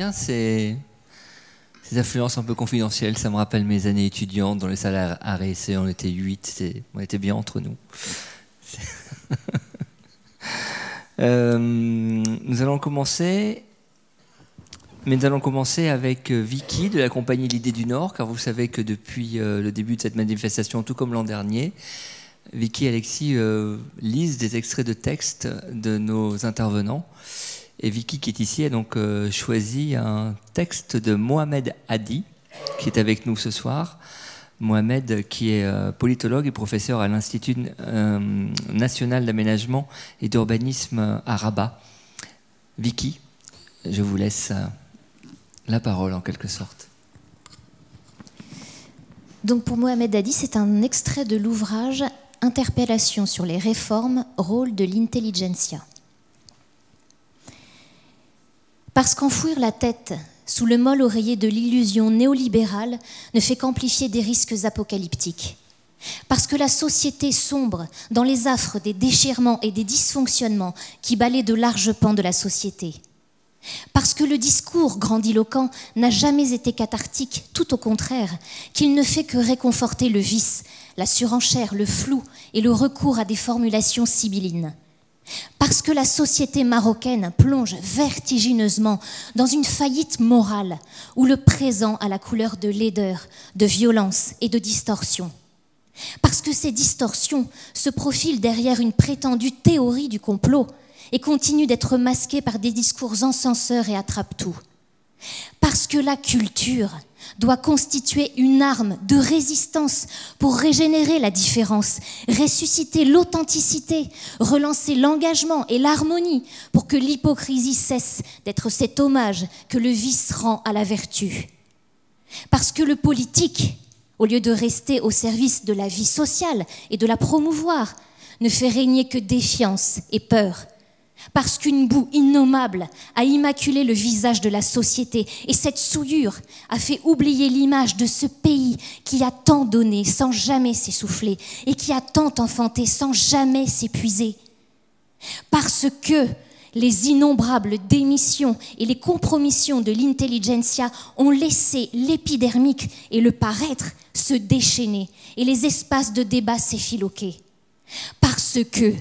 bien ces influences un peu confidentielles. Ça me rappelle mes années étudiantes dans les salles à RSC. On était 8, on était bien entre nous. Nous allons commencer avec Vicky de la compagnie L'Idée du Nord, car vous savez que depuis le début de cette manifestation, tout comme l'an dernier, Vicky et Alexis lisent des extraits de textes de nos intervenants. Et Vicky, qui est ici, a donc choisi un texte de Mohamed Hadi, qui est avec nous ce soir. Mohamed, qui est politologue et professeur à l'Institut national d'aménagement et d'urbanisme à Rabat. Vicky, je vous laisse la parole en quelque sorte. Donc pour Mohamed Hadi, c'est un extrait de l'ouvrage « Interpellation sur les réformes, rôle de l'intelligentsia ». Parce qu'enfouir la tête sous le molle oreiller de l'illusion néolibérale ne fait qu'amplifier des risques apocalyptiques. Parce que la société sombre dans les affres des déchirements et des dysfonctionnements qui balaient de larges pans de la société. Parce que le discours grandiloquent n'a jamais été cathartique, tout au contraire, qu'il ne fait que réconforter le vice, la surenchère, le flou et le recours à des formulations sibyllines. Parce que la société marocaine plonge vertigineusement dans une faillite morale où le présent a la couleur de laideur, de violence et de distorsion. Parce que ces distorsions se profilent derrière une prétendue théorie du complot et continuent d'être masquées par des discours encenseurs et attrape-tout. Parce que la culture doit constituer une arme de résistance pour régénérer la différence, ressusciter l'authenticité, relancer l'engagement et l'harmonie pour que l'hypocrisie cesse d'être cet hommage que le vice rend à la vertu. Parce que le politique, au lieu de rester au service de la vie sociale et de la promouvoir, ne fait régner que défiance et peur. Parce qu'une boue innommable a immaculé le visage de la société et cette souillure a fait oublier l'image de ce pays qui a tant donné sans jamais s'essouffler et qui a tant enfanté sans jamais s'épuiser. Parce que les innombrables démissions et les compromissions de l'intelligentsia ont laissé l'épidermique et le paraître se déchaîner et les espaces de débat s'effiloquer. Parce que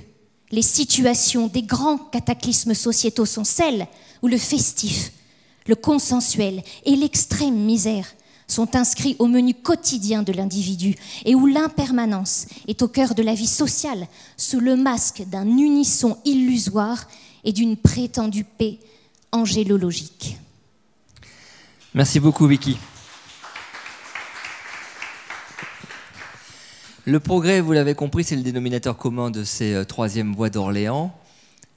les situations des grands cataclysmes sociétaux sont celles où le festif, le consensuel et l'extrême misère sont inscrits au menu quotidien de l'individu et où l'impermanence est au cœur de la vie sociale sous le masque d'un unisson illusoire et d'une prétendue paix angélologique. Merci beaucoup, Vicky. Le progrès, vous l'avez compris, c'est le dénominateur commun de ces troisièmes voies d'Orléans.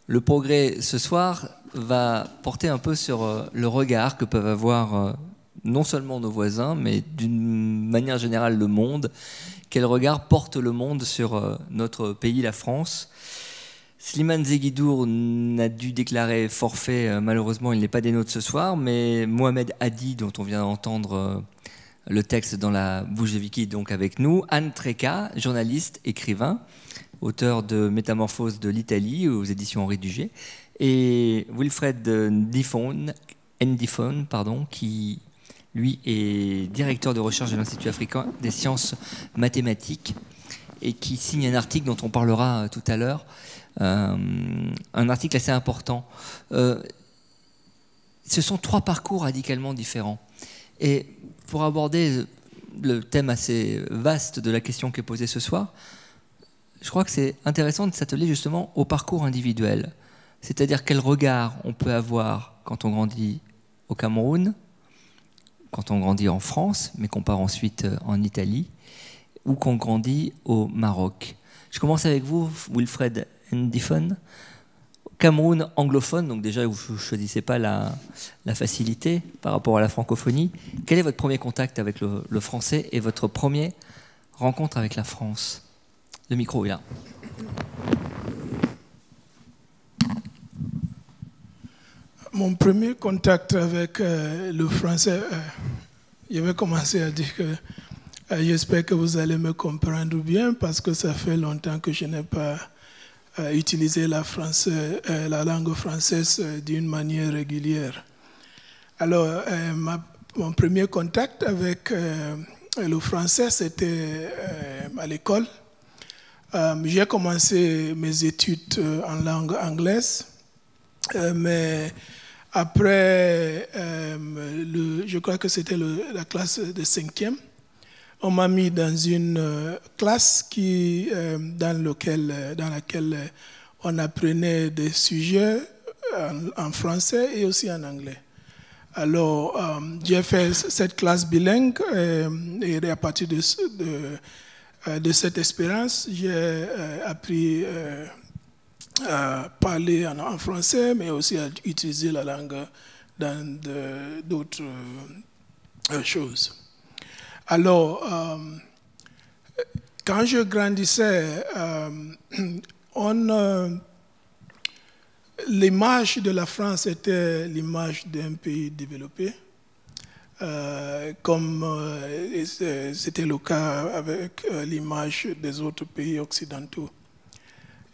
Le progrès, ce soir, va porter un peu sur le regard que peuvent avoir non seulement nos voisins, mais d'une manière générale le monde. Quel regard porte le monde sur notre pays, la France ? Slimane Zeguidour n'a dû déclarer forfait, malheureusement il n'est pas des nôtres ce soir, mais Mohamed Hadi, dont on vient d'entendre le texte dans la bouche de Vicky, donc avec nous. Anne Trecca, journaliste, écrivain, auteur de Métamorphose de l'Italie aux éditions Henri Dugé, et Wilfred Ndifon, qui lui est directeur de recherche de l'Institut africain des sciences mathématiques et qui signe un article dont on parlera tout à l'heure, un article assez important. Ce sont trois parcours radicalement différents. Et pour aborder le thème assez vaste de la question qui est posée ce soir, je crois que c'est intéressant de s'atteler justement au parcours individuel. C'est-à-dire quel regard on peut avoir quand on grandit au Cameroun, quand on grandit en France, mais qu'on part ensuite en Italie, ou qu'on grandit au Maroc. Je commence avec vous, Wilfred Ndifon. Cameroun anglophone, donc déjà vous ne choisissez pas la facilité par rapport à la francophonie. Quel est votre premier contact avec le français et votre première rencontre avec la France? Le micro est là. Mon premier contact avec le français, je vais commencer à dire que j'espère que vous allez me comprendre bien parce que ça fait longtemps que je n'ai pas utilisé la langue française d'une manière régulière. Alors, mon premier contact avec le français, c'était à l'école. J'ai commencé mes études en langue anglaise, mais après, je crois que c'était la classe de 5e, on m'a mis dans une classe dans laquelle on apprenait des sujets en français et aussi en anglais. Alors, j'ai fait cette classe bilingue et à partir de cette expérience, j'ai appris à parler en français, mais aussi à utiliser la langue dans d'autres choses. Alors, quand je grandissais, l'image de la France était l'image d'un pays développé, comme c'était le cas avec l'image des autres pays occidentaux.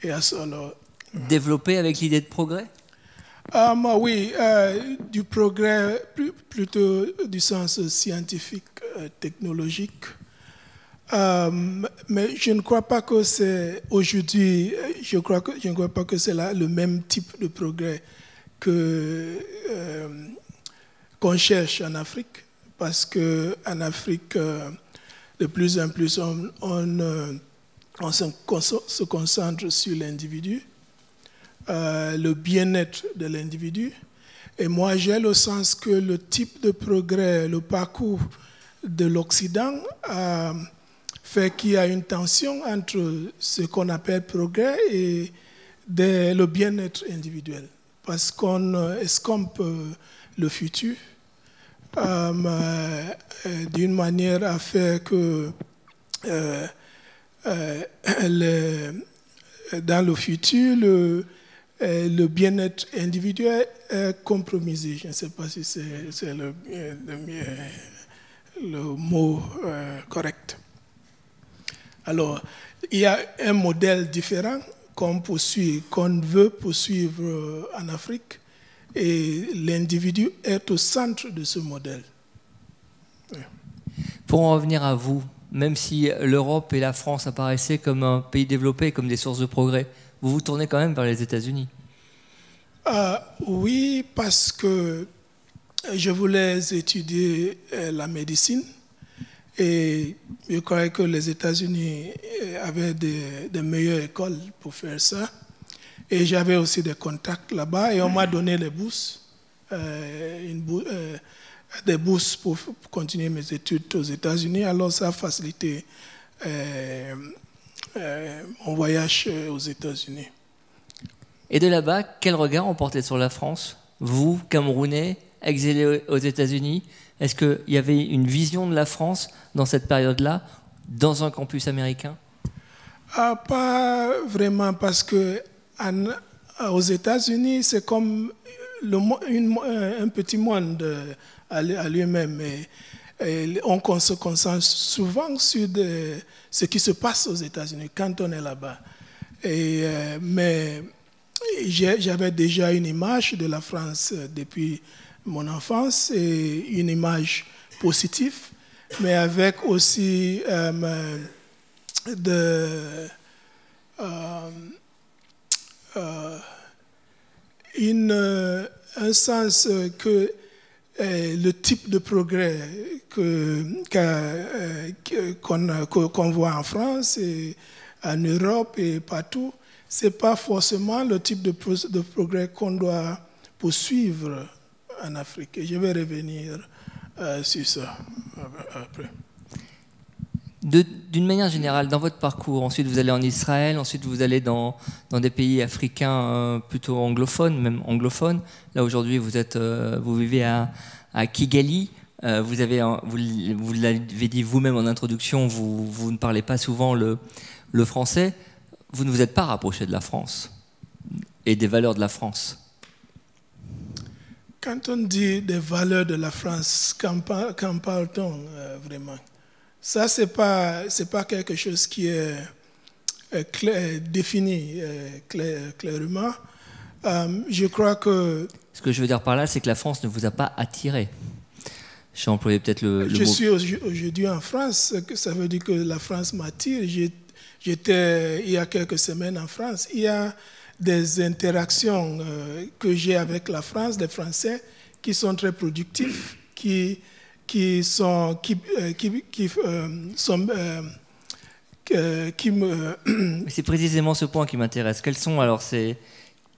Et alors, développé avec l'idée de progrès? Oui, du progrès plutôt du sens scientifique, technologique. Mais je ne crois pas que c'est aujourd'hui, je ne crois pas que c'est le même type de progrès qu'on cherche en Afrique, parce qu'en Afrique, de plus en plus, on se concentre sur l'individu, le bien-être de l'individu. Et moi, j'ai le sens que le type de progrès, le parcours de l'Occident fait qu'il y a une tension entre ce qu'on appelle progrès et le bien-être individuel. Parce qu'on escompte le futur d'une manière à faire que dans le futur, le bien-être individuel est compromisé. Je ne sais pas si c'est le mot correct. Alors, il y a un modèle différent qu'on veut poursuivre en Afrique, et l'individu est au centre de ce modèle. Pour en revenir à vous, même si l'Europe et la France apparaissaient comme un pays développé, comme des sources de progrès, vous vous tournez quand même vers les États-Unis? Oui, parce que je voulais étudier la médecine. Et je croyais que les États-Unis avaient des meilleures écoles pour faire ça. Et j'avais aussi des contacts là-bas. Et on m'a donné les bourses, des bourses pour continuer mes études aux États-Unis. Alors ça a facilité mon voyage aux États-Unis. Et de là-bas, quel regard on portait sur la France? Vous, Camerounais, exilé aux États-Unis, est-ce qu'il y avait une vision de la France dans cette période-là, dans un campus américain? Pas vraiment, parce que aux États-Unis, c'est comme un petit monde à lui-même. Et on se concentre souvent sur ce qui se passe aux États-Unis quand on est là-bas. Mais j'avais déjà une image de la France depuis mon enfance, et une image positive, mais avec aussi un sens que le type de progrès qu'on voit en France et en Europe et partout, ce n'est pas forcément le type de progrès qu'on doit poursuivre en Afrique. Et je vais revenir sur ça après. D'une manière générale, dans votre parcours, ensuite vous allez en Israël, ensuite vous allez dans des pays africains plutôt anglophones, même anglophones. Là aujourd'hui vous vivez à Kigali. Vous l'avez dit vous-même en introduction, vous ne parlez pas souvent le français. Vous ne vous êtes pas rapproché de la France et des valeurs de la France. Quand on dit des valeurs de la France, qu'en parle-t-on vraiment? Ça, c'est pas quelque chose qui est défini clairement. Je crois que... Ce que je veux dire par là, c'est que la France ne vous a pas attiré. J'ai employé peut-être le mot... Je suis aujourd'hui en France, ça veut dire que la France m'attire. J'étais il y a quelques semaines en France. Il y a des interactions que j'ai avec la France, des Français, qui sont très productifs, qui me... C'est précisément ce point qui m'intéresse.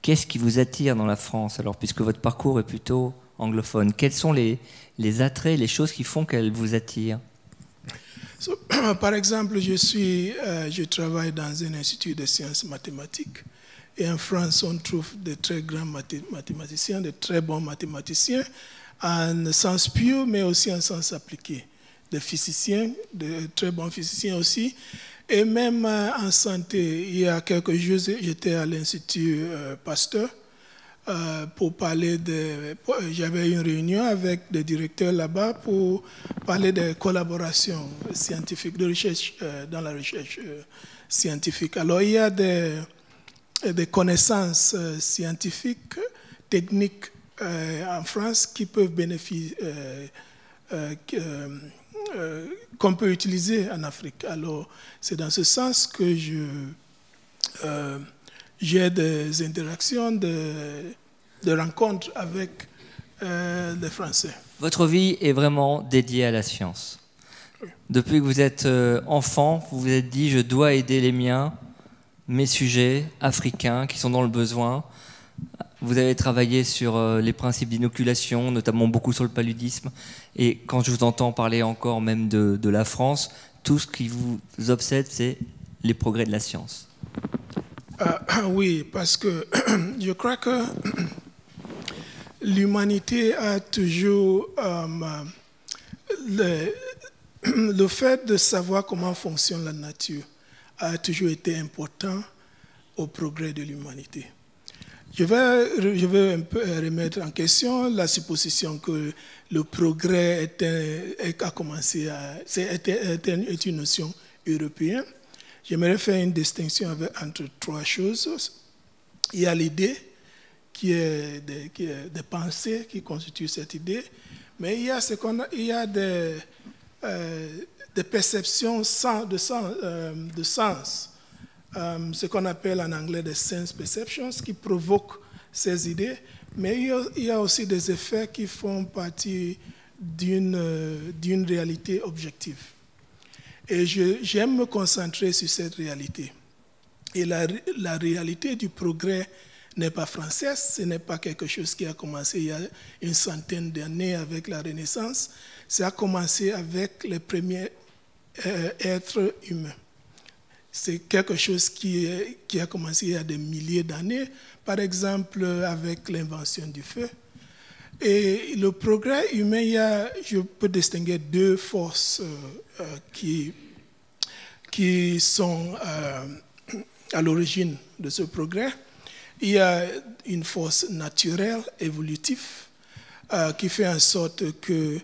Qu'est-ce qui vous attire dans la France, alors, puisque votre parcours est plutôt anglophone? Quels sont les attraits, les choses qui font qu'elle vous attire? Par exemple, je travaille dans un institut de sciences mathématiques. Et en France, on trouve de très grands mathématiciens, de très bons mathématiciens, en sens pur, mais aussi en sens appliqué. Des physiciens, de très bons physiciens aussi. Et même en santé, il y a quelques jours, j'étais à l'Institut Pasteur pour parler j'avais une réunion avec des directeurs là-bas pour parler de collaboration scientifique, de recherche dans la recherche scientifique. Alors, il y a des connaissances scientifiques, techniques en France qui peuvent bénéficier, qu'on peut utiliser en Afrique. Alors, c'est dans ce sens que j'ai des interactions, des rencontres avec les Français. Votre vie est vraiment dédiée à la science. Oui. Depuis que vous êtes enfant, vous vous êtes dit « je dois aider les miens », mes sujets africains qui sont dans le besoin. Vous avez travaillé sur les principes d'inoculation, notamment beaucoup sur le paludisme. Et quand je vous entends parler encore même de la France, tout ce qui vous obsède, c'est les progrès de la science. Oui, parce que je crois que l'humanité a toujours... le fait de savoir comment fonctionne la nature a toujours été important au progrès de l'humanité. Je vais un peu remettre en question la supposition que le progrès est une notion européenne. J'aimerais faire une distinction entre trois choses. Il y a l'idée qui est des pensées qui constituent cette idée, mais il y a des perceptions de sens. Ce qu'on appelle en anglais des sense perceptions, qui provoquent ces idées, mais il y a aussi des effets qui font partie d'une réalité objective. Et j'aime me concentrer sur cette réalité. Et la réalité du progrès n'est pas française, ce n'est pas quelque chose qui a commencé il y a une centaine d'années avec la Renaissance, ça a commencé avec les premiers êtres humains. C'est quelque chose qui a commencé il y a des milliers d'années, par exemple avec l'invention du feu. Et le progrès humain, je peux distinguer deux forces qui sont à l'origine de ce progrès. Il y a une force naturelle, évolutive, qui fait en sorte que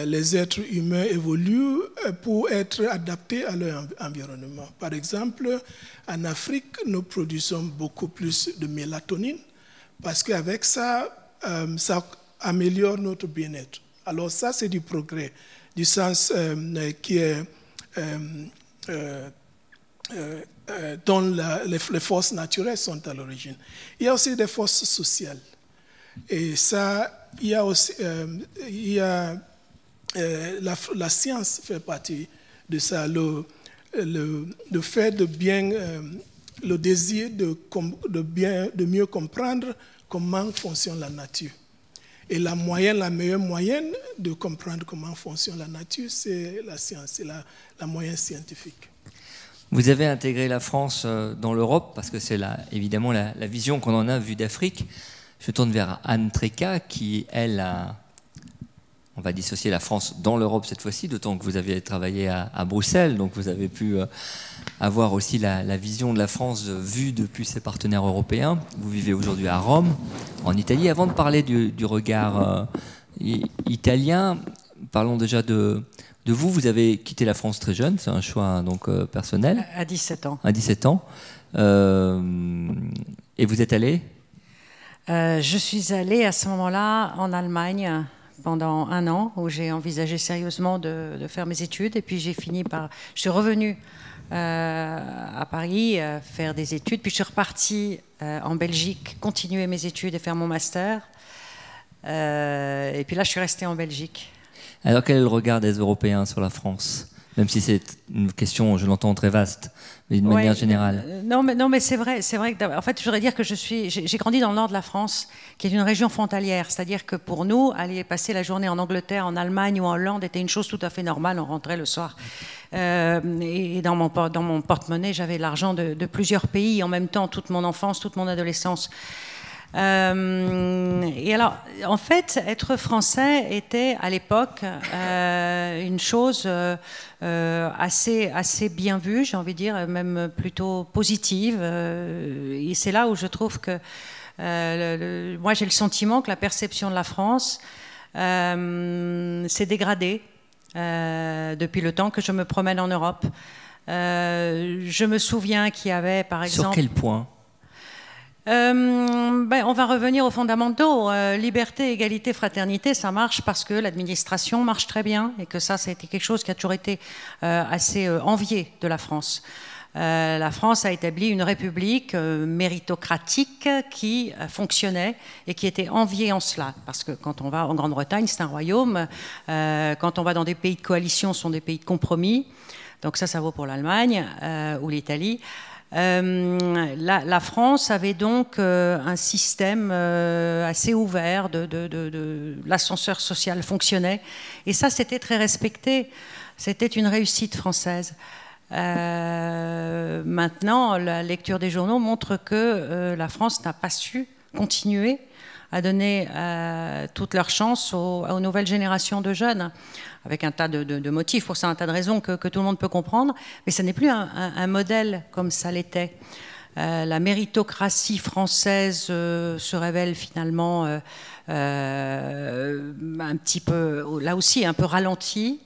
les êtres humains évoluent pour être adaptés à leur environnement. Par exemple, en Afrique, nous produisons beaucoup plus de mélatonine parce qu'avec ça, ça améliore notre bien-être. Alors ça, c'est du progrès, du sens qui est dont les forces naturelles sont à l'origine. Il y a aussi des forces sociales. Et ça, il y a aussi... la science fait partie de ça, le fait de bien, le désir de mieux comprendre comment fonctionne la nature. Et la meilleure moyenne de comprendre comment fonctionne la nature, c'est la science, c'est la moyenne scientifique. Vous avez intégré la France dans l'Europe, parce que c'est évidemment la vision qu'on en a vue d'Afrique. Je tourne vers Anne Tréca, qui, elle, on va dissocier la France dans l'Europe cette fois-ci, d'autant que vous aviez travaillé à Bruxelles, donc vous avez pu avoir aussi la vision de la France vue depuis ses partenaires européens. Vous vivez aujourd'hui à Rome, en Italie. Avant de parler du regard italien, parlons déjà de vous. Vous avez quitté la France très jeune, c'est un choix donc personnel. À 17 ans. À 17 ans. Et vous êtes allé Je suis allée à ce moment-là en Allemagne pendant 1 an, où j'ai envisagé sérieusement de faire mes études. Et puis je suis revenue à Paris faire des études. Puis je suis repartie en Belgique, continuer mes études et faire mon master. Et puis là, je suis restée en Belgique. Alors quel est le regard des Européens sur la France ? Même si c'est une question, je l'entends, très vaste, mais d'une manière générale. Non, mais c'est vrai que, en fait, je voudrais dire que j'ai grandi dans le nord de la France, qui est une région frontalière. C'est-à-dire que pour nous, aller passer la journée en Angleterre, en Allemagne ou en Hollande était une chose tout à fait normale. On rentrait le soir. Et dans mon porte-monnaie, j'avais l'argent de plusieurs pays en même temps, toute mon enfance, toute mon adolescence. Et alors, en fait, être français était à l'époque une chose assez bien vue, j'ai envie de dire, même plutôt positive. Et c'est là où je trouve que moi j'ai le sentiment que la perception de la France s'est dégradée depuis le temps que je me promène en Europe. Je me souviens qu'il y avait, par exemple... Sur quel point ? On va revenir aux fondamentaux. Liberté, égalité, fraternité, ça marche parce que l'administration marche très bien et que ça a été quelque chose qui a toujours été assez envié de la France. La France a établi une république méritocratique qui fonctionnait et qui était enviée en cela. Parce que quand on va en Grande-Bretagne, c'est un royaume. Quand on va dans des pays de coalition, ce sont des pays de compromis. Donc ça vaut pour l'Allemagne ou l'Italie. La France avait donc un système assez ouvert, l'ascenseur social fonctionnait, et ça c'était très respecté, c'était une réussite française. Maintenant, la lecture des journaux montre que la France n'a pas su continuer à donner toute leur chance aux nouvelles générations de jeunes, avec un tas de motifs pour ça, un tas de raisons que tout le monde peut comprendre, mais ce n'est plus un modèle comme ça l'était. La méritocratie française se révèle finalement un petit peu, là aussi, un peu ralentie.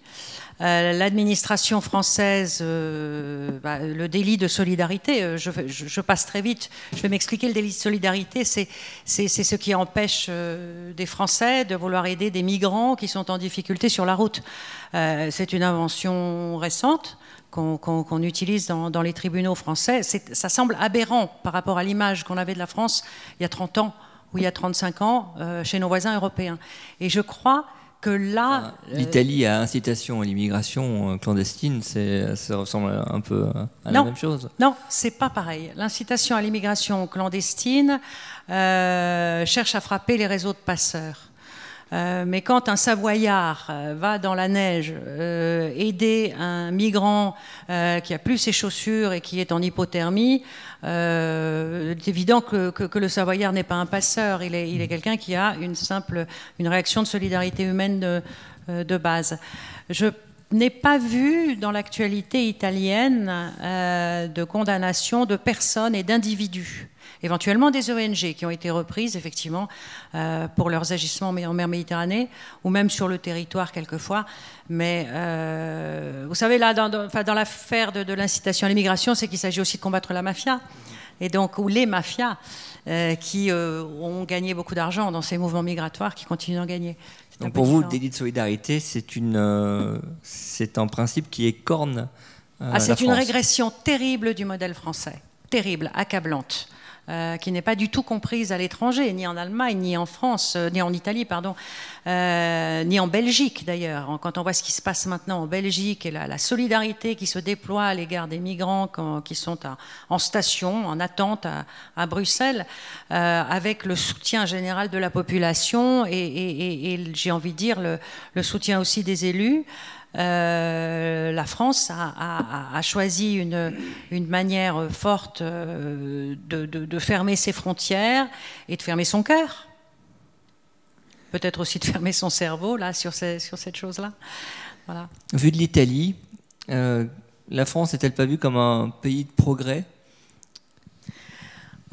L'administration française, le délit de solidarité, je passe très vite, je vais m'expliquer. Le délit de solidarité, c'est ce qui empêche des Français de vouloir aider des migrants qui sont en difficulté sur la route. C'est une invention récente qu'on utilise dans les tribunaux français. Ça semble aberrant par rapport à l'image qu'on avait de la France il y a 30 ans ou il y a 35 ans chez nos voisins européens. Et je crois que là... L'Italie a incitation à l'immigration clandestine, ça ressemble un peu à la même chose. Non, c'est pas pareil. L'incitation à l'immigration clandestine cherche à frapper les réseaux de passeurs. Mais quand un Savoyard va dans la neige aider un migrant qui a plus ses chaussures et qui est en hypothermie, c'est évident que le Savoyard n'est pas un passeur, il est quelqu'un qui a une réaction de solidarité humaine de base. Je n'ai pas vu dans l'actualité italienne de condamnation de personnes et d'individus. Éventuellement des ONG qui ont été reprises, effectivement, pour leurs agissements en mer Méditerranée, ou même sur le territoire quelquefois. Mais vous savez, là, dans l'affaire de l'incitation à l'immigration, c'est qu'il s'agit aussi de combattre la mafia, et donc, ou les mafias, qui ont gagné beaucoup d'argent dans ces mouvements migratoires, qui continuent d'en gagner. Donc pour vous, le délit de solidarité, c'est un principe qui écorne la France. C'est une régression terrible du modèle français, terrible, accablante. Qui n'est pas du tout comprise à l'étranger, ni en Allemagne, ni en France, ni en Italie, pardon, ni en Belgique d'ailleurs. Quand on voit ce qui se passe maintenant en Belgique et la solidarité qui se déploie à l'égard des migrants qui sont en station, en attente à Bruxelles, avec le soutien général de la population et j'ai envie de dire le soutien aussi des élus. La France a choisi une manière forte de fermer ses frontières et de fermer son cœur. Peut-être aussi de fermer son cerveau là, sur cette chose-là. Voilà. Vu de l'Italie, la France n'est-elle pas vue comme un pays de progrès ?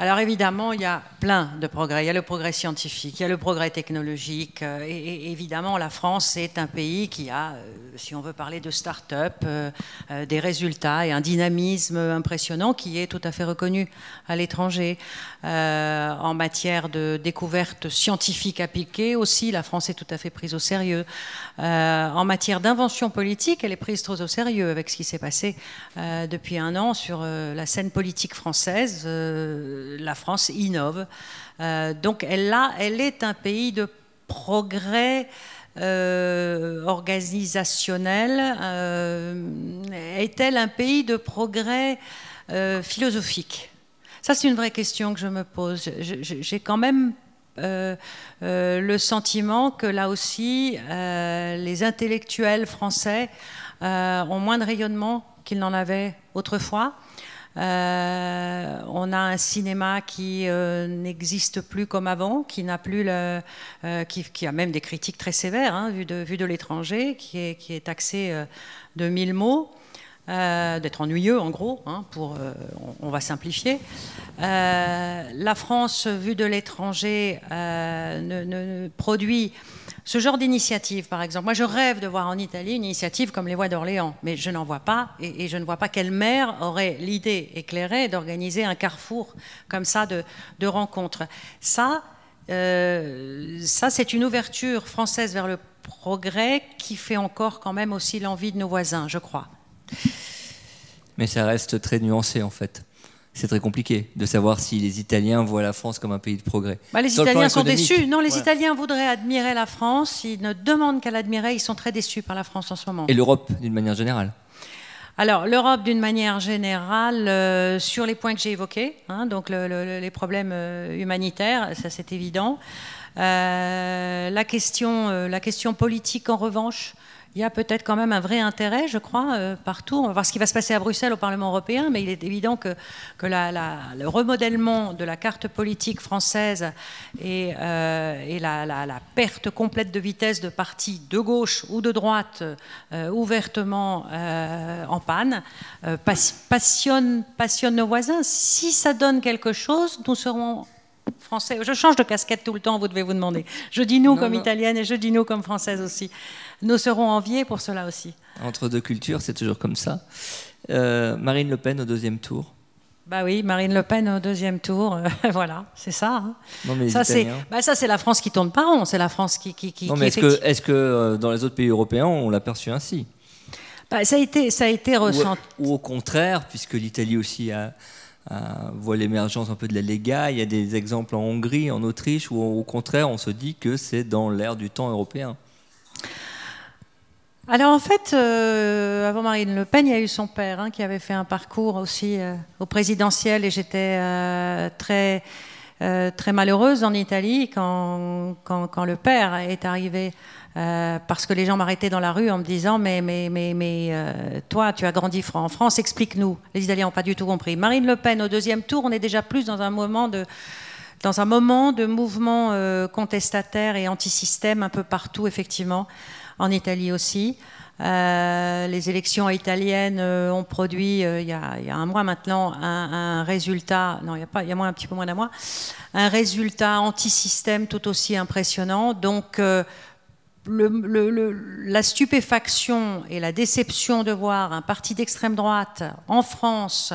Alors évidemment, il y a plein de progrès. Il y a le progrès scientifique, il y a le progrès technologique. Et évidemment, la France est un pays qui a, si on veut parler de start-up, des résultats et un dynamisme impressionnant qui est tout à fait reconnu à l'étranger. En matière de découverte scientifique appliquée aussi, la France est tout à fait prise au sérieux. En matière d'invention politique, elle est prise trop au sérieux avec ce qui s'est passé depuis un an sur la scène politique française. La France innove. Donc elle est un pays de progrès organisationnel. Est-elle un pays de progrès philosophique? Ça, c'est une vraie question que je me pose. J'ai quand même le sentiment que là aussi, les intellectuels français ont moins de rayonnement qu'ils n'en avaient autrefois. On a un cinéma qui n'existe plus comme avant, qui n'a plus qui a même des critiques très sévères, hein, vu de l'étranger, qui est taxé de 1000 mots, d'être ennuyeux en gros, hein, on va simplifier. La France, vue de l'étranger, ne produit ce genre d'initiative, par exemple. Moi, je rêve de voir en Italie une initiative comme les Voix d'Orléans, mais je n'en vois pas, et je ne vois pas quelle maire aurait l'idée éclairée d'organiser un carrefour comme ça de rencontres. Ça, c'est une ouverture française vers le progrès qui fait encore quand même aussi l'envie de nos voisins, je crois. Mais ça reste très nuancé, en fait. C'est très compliqué de savoir si les Italiens voient la France comme un pays de progrès. Les Italiens sont déçus. Non, les Italiens voudraient admirer la France. Ils ne demandent qu'à l'admirer. Ils sont très déçus par la France en ce moment. Et l'Europe, d'une manière générale? Alors, l'Europe, d'une manière générale, sur les points que j'ai évoqués, hein, donc les problèmes humanitaires, ça c'est évident. La question politique, en revanche, il y a peut-être quand même un vrai intérêt, je crois, partout. On va voir ce qui va se passer à Bruxelles, au Parlement européen, mais il est évident que le remodèlement de la carte politique française et la perte complète de vitesse de partis de gauche ou de droite ouvertement en panne passionne nos voisins. Si ça donne quelque chose, nous serons français. Je change de casquette tout le temps, vous devez vous demander. Je dis nous comme italienne et je dis nous comme française aussi. Nous serons enviés pour cela aussi. Entre deux cultures, c'est toujours comme ça. Marine Le Pen au deuxième tour. Bah oui, Marine Le Pen au deuxième tour, voilà, c'est ça. Hein. Non, mais ça, c'est la France qui tourne pas rond, c'est la France qui non, mais est-ce que dans les autres pays européens, on l'a perçu ainsi? Ça a été ressenti. Ou au contraire, puisque l'Italie aussi voit l'émergence un peu de la Lega, il y a des exemples en Hongrie, en Autriche, où au contraire, on se dit que c'est dans l'air du temps européen. Alors en fait, avant Marine Le Pen, il y a eu son père hein, qui avait fait un parcours aussi au présidentiel, et j'étais très malheureuse en Italie quand le père est arrivé, parce que les gens m'arrêtaient dans la rue en me disant mais toi tu as grandi en France, explique-nous. Les Italiens n'ont pas du tout compris. Marine Le Pen au deuxième tour, on est déjà plus dans un moment de mouvement contestataire et anti-système un peu partout, effectivement. En Italie aussi. Les élections italiennes ont produit, il y a un mois maintenant, un résultat, non, il y a un petit peu moins d'un mois, un résultat anti-système tout aussi impressionnant. Donc, la stupéfaction et la déception de voir un parti d'extrême droite en France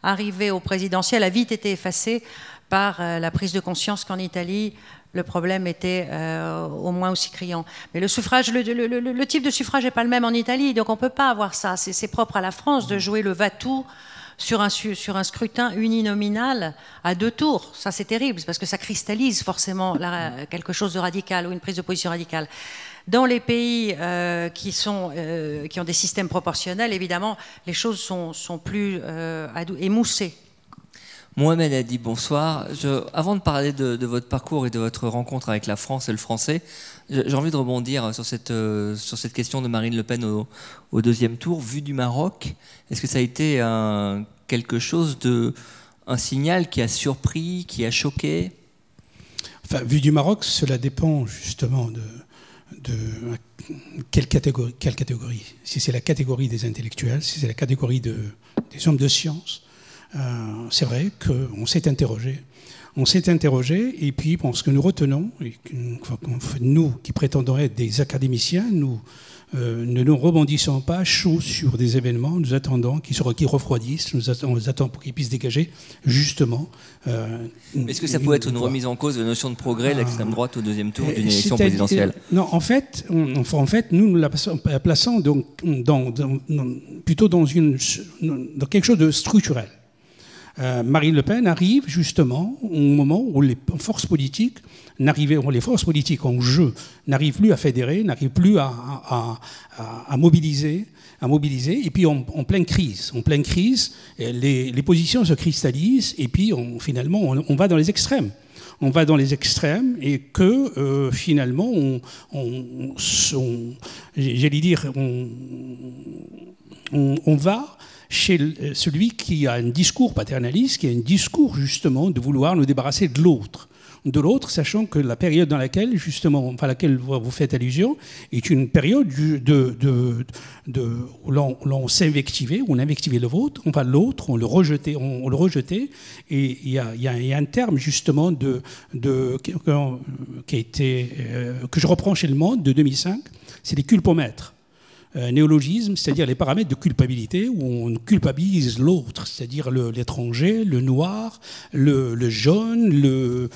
arriver au présidentiel a vite été effacée par la prise de conscience qu'en Italie, le problème était au moins aussi criant. Mais le suffrage, le type de suffrage n'est pas le même en Italie, donc on ne peut pas avoir ça. C'est propre à la France de jouer le va-tout sur un scrutin uninominal à 2 tours. Ça, c'est terrible, parce que ça cristallise forcément quelque chose de radical ou une prise de position radicale. Dans les pays qui ont des systèmes proportionnels, évidemment, les choses sont plus émoussées. Mohamed Hadi, bonsoir. Avant de parler de votre parcours et de votre rencontre avec la France et le français, j'ai envie de rebondir sur cette question de Marine Le Pen au deuxième tour. Vu du Maroc, est-ce que ça a été un signal qui a surpris, qui a choqué? Enfin, vu du Maroc, cela dépend justement de quelle catégorie. Si c'est la catégorie des intellectuels, si c'est la catégorie des hommes de science, c'est vrai qu'on s'est interrogé. On s'est interrogé, et puis ce que nous retenons, et nous qui prétendons être des académiciens, nous ne nous rebondissons pas chaud sur des événements, nous attendons qu'ils refroidissent, nous attendons pour qu'ils puissent dégager justement. Est-ce que ça peut être une remise en cause de la notion de progrès de l'extrême droite au deuxième tour d'une élection présidentielle? Non, en fait, nous la plaçons donc plutôt dans quelque chose de structurel. Marine Le Pen arrive justement au moment où les forces politiques en jeu n'arrivent plus à fédérer, n'arrivent plus à mobiliser, et puis en pleine crise, les positions se cristallisent, et puis finalement on va dans les extrêmes. On va dans les extrêmes, et que finalement on va chez celui qui a un discours paternaliste, qui a un discours justement de vouloir nous débarrasser de l'autre, sachant que la période dans laquelle justement, à laquelle vous faites allusion, est une période où l'on s'invectivait, où on invectivait l'autre, on le rejetait, et il y a un terme justement qui a été que je reprends chez Le Monde de 2005, c'est les culpomètres. Néologisme, c'est-à-dire les paramètres de culpabilité, où on culpabilise l'autre, c'est-à-dire l'étranger, le noir, le jaune, le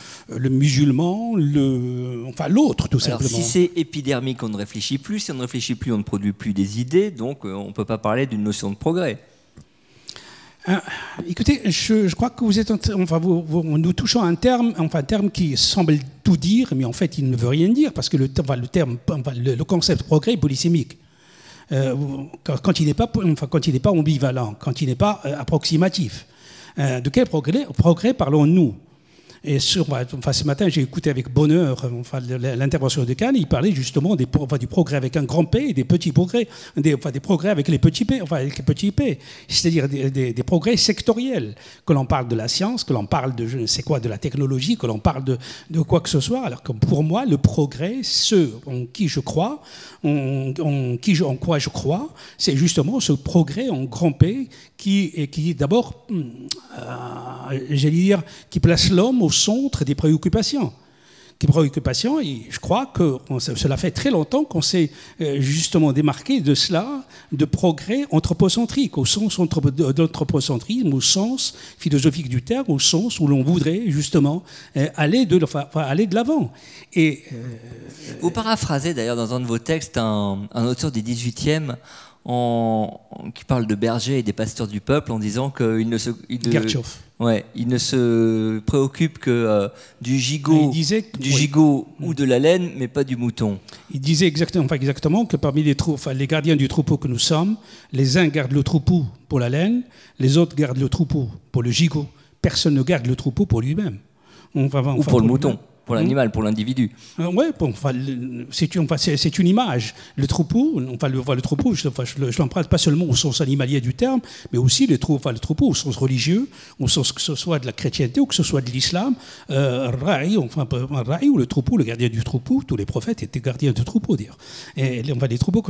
musulman, l'autre tout simplement. Alors, si c'est épidermique, on ne réfléchit plus. Si on ne réfléchit plus, on ne produit plus des idées. Donc, on ne peut pas parler d'une notion de progrès. Écoutez, je crois que vous êtes, nous touchons un terme qui semble tout dire, mais en fait, il ne veut rien dire, parce que le concept progrès est polysémique. Quand il n'est pas ambivalent, quand il n'est pas approximatif. De quel progrès parlons-nous? Et ce matin, j'ai écouté avec bonheur l'intervention de Kahn. Il parlait justement du progrès avec un grand P et des petits progrès, des progrès avec les petits P, c'est-à-dire des progrès sectoriels. Que l'on parle de la science, que l'on parle de je ne sais quoi, de la technologie, que l'on parle de quoi que ce soit. Alors que pour moi, le progrès, ce en qui je crois, en quoi je crois, c'est justement ce progrès en grand P qui d'abord, j'allais dire, qui place l'homme au centre des préoccupations. Et je crois que cela fait très longtemps qu'on s'est justement démarqué de cela, de progrès anthropocentrique, au sens d'anthropocentrisme, au sens philosophique du terme, au sens où l'on voudrait justement aller de l'avant. Et vous paraphrasez d'ailleurs dans un de vos textes un auteur du 18e qui parle de bergers et des pasteurs du peuple en disant qu'il ne se préoccupe que du gigot ou de la laine, mais pas du mouton. Il disait exactement que parmi les gardiens du troupeau que nous sommes, les uns gardent le troupeau pour la laine, les autres gardent le troupeau pour le gigot. Personne ne garde le troupeau pour lui-même. Ou pour le mouton. Pour l'animal, pour l'individu. Oui, c'est une image. Le troupeau, le troupeau, je l'emprunte pas seulement au sens animalier du terme, mais aussi le troupeau au sens religieux, au sens que ce soit de la chrétienté ou que ce soit de l'islam. Ra'i, ou le troupeau, le gardien du troupeau, tous les prophètes étaient gardiens de troupeau, dire. Et les troupeaux,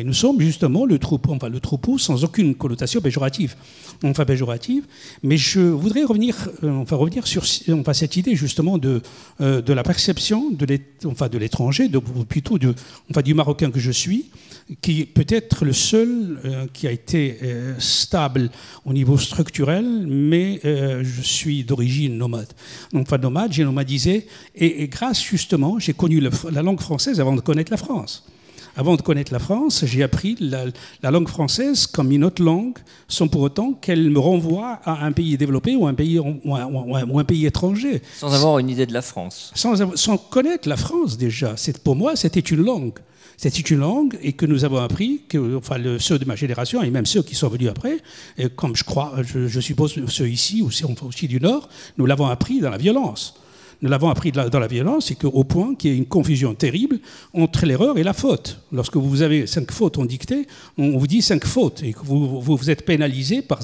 nous sommes justement le troupeau sans aucune connotation péjorative. Mais je voudrais revenir sur cette idée justement de la perception de l'étranger, plutôt du Marocain que je suis, qui est peut-être le seul qui a été stable au niveau structurel, mais je suis d'origine nomade. J'ai nomadisé, et grâce justement, j'ai connu la langue française avant de connaître la France. Avant de connaître la France, j'ai appris la langue française comme une autre langue, sans pour autant qu'elle me renvoie à un pays développé ou un pays étranger. Sans avoir une idée de la France. Sans connaître la France déjà. Pour moi, c'était une langue. C'était une langue, et que nous avons appris, ceux de ma génération, et même ceux qui sont venus après, et comme je suppose ceux ici, aussi du Nord, nous l'avons appris dans la violence. nous l'avons appris dans la violence, c'est qu'au point qu'il y a une confusion terrible entre l'erreur et la faute. Lorsque vous avez 5 fautes en dictée, on vous dit 5 fautes, et que vous êtes pénalisé par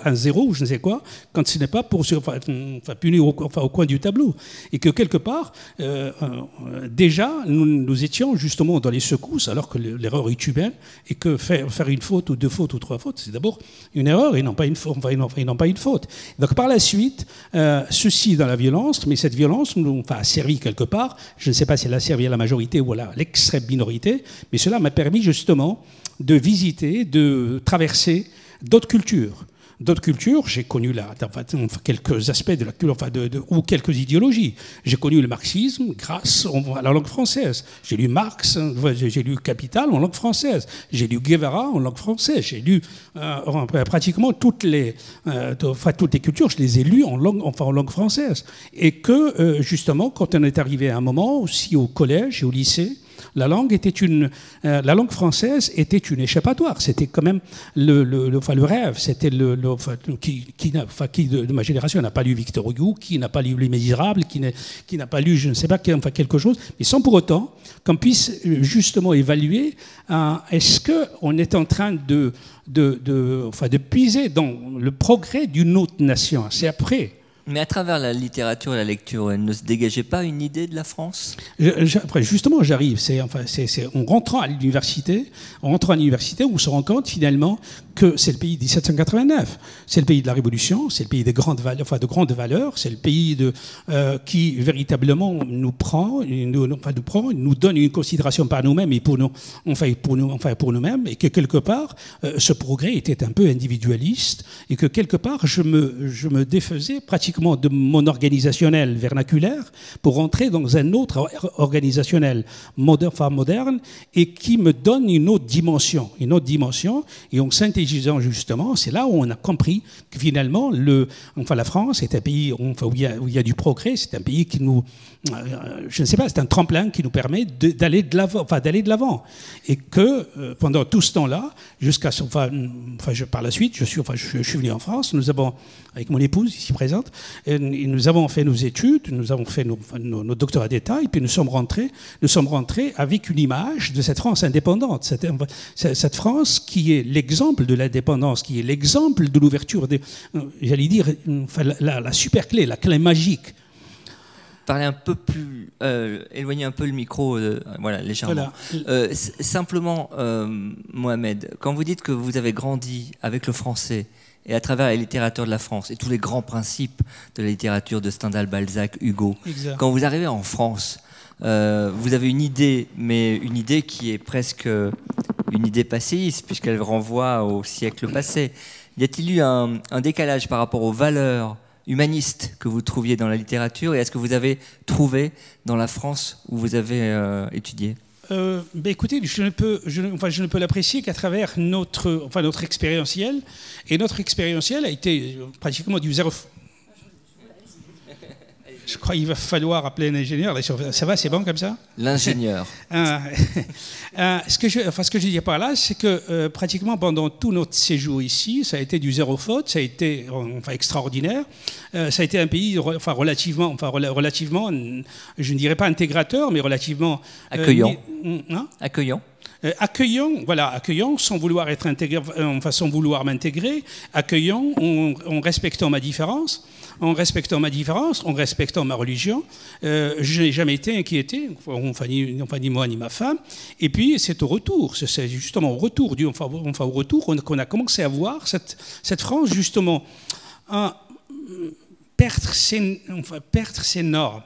un 0 ou je ne sais quoi, quand ce n'est pas puni au coin du tableau. Et que quelque part, déjà, nous étions justement dans les secousses, alors que l'erreur est humaine, et que faire une faute ou 2 fautes ou 3 fautes, c'est d'abord une erreur et non pas une faute. Donc par la suite, ceci dans la violence, mais cette violence a servi quelque part, je ne sais pas si elle a servi à la majorité ou à l'extrême minorité, mais cela m'a permis justement de visiter, de traverser d'autres cultures. D'autres cultures, j'ai connu quelques aspects de la culture, ou quelques idéologies. J'ai connu le marxisme grâce à la langue française. J'ai lu Marx, j'ai lu Capital en langue française. J'ai lu Guevara en langue française. J'ai lu pratiquement toutes les cultures, je les ai lues en langue française. Et que, justement, quand on est arrivé à un moment, aussi au collège et au lycée, la langue française était une échappatoire. C'était quand même le rêve. C'était qui de ma génération n'a pas lu Victor Hugo, qui n'a pas lu Les Misérables, qui n'a pas lu je ne sais pas quelque chose, mais sans pour autant qu'on puisse justement évaluer est-ce qu'on est en train de puiser dans le progrès d'une autre nation. C'est après. Mais à travers la littérature et la lecture, elle ne se dégageait pas une idée de la France ? Après, justement, j'arrive. En rentrant à l'université, on se rend compte finalement que c'est le pays de 1789. C'est le pays de la Révolution, c'est le pays de grandes valeurs, c'est le pays qui véritablement nous nous donne une considération par nous-mêmes et pour nous-mêmes, et que quelque part, ce progrès était un peu individualiste, et que quelque part, je me défaisais pratiquement de mon organisationnel vernaculaire pour rentrer dans un autre organisationnel moderne et qui me donne une autre dimension. Et en synthétisant justement, c'est là où on a compris que finalement, la France est un pays où il y a du progrès, c'est un pays qui nous... je ne sais pas, c'est un tremplin qui nous permet d'aller de l'avant. Et que pendant tout ce temps-là, par la suite, je suis venu en France, nous avons, avec mon épouse ici présente, et nous avons fait nos études, nous avons fait nos doctorats d'État, et puis nous sommes rentrés avec une image de cette France indépendante, cette France qui est l'exemple de l'indépendance, qui est l'exemple de l'ouverture, j'allais dire, la super clé, la clé magique. Parler un peu plus, éloigner un peu le micro, légèrement. Voilà. Simplement, Mohamed, quand vous dites que vous avez grandi avec le français et à travers la littérature de la France et tous les grands principes de la littérature de Stendhal, Balzac, Hugo, exact. Quand vous arrivez en France, vous avez une idée, mais une idée qui est presque une idée passéiste puisqu'elle renvoie au siècle passé. Y a-t-il eu un décalage par rapport aux valeurs humanistes que vous trouviez dans la littérature, et est-ce que vous avez trouvé dans la France où vous avez étudié ? Écoutez, je ne peux l'apprécier qu'à travers notre expérientiel, et notre expérientiel a été pratiquement du zéro. Je crois qu'il va falloir appeler un ingénieur. Ça va, c'est bon comme ça ? L'ingénieur. Ce que je dis par là, c'est que pratiquement pendant tout notre séjour ici, ça a été du zéro faute, ça a été extraordinaire. Ça a été un pays relativement, je ne dirais pas intégrateur, mais relativement... Accueillant. Accueillant sans vouloir être intégré, sans vouloir m'intégrer, accueillant en respectant ma différence. En respectant ma religion, je n'ai jamais été inquiété, ni moi ni ma femme. Et puis c'est justement au retour qu'on a commencé à voir cette France justement perdre ses normes.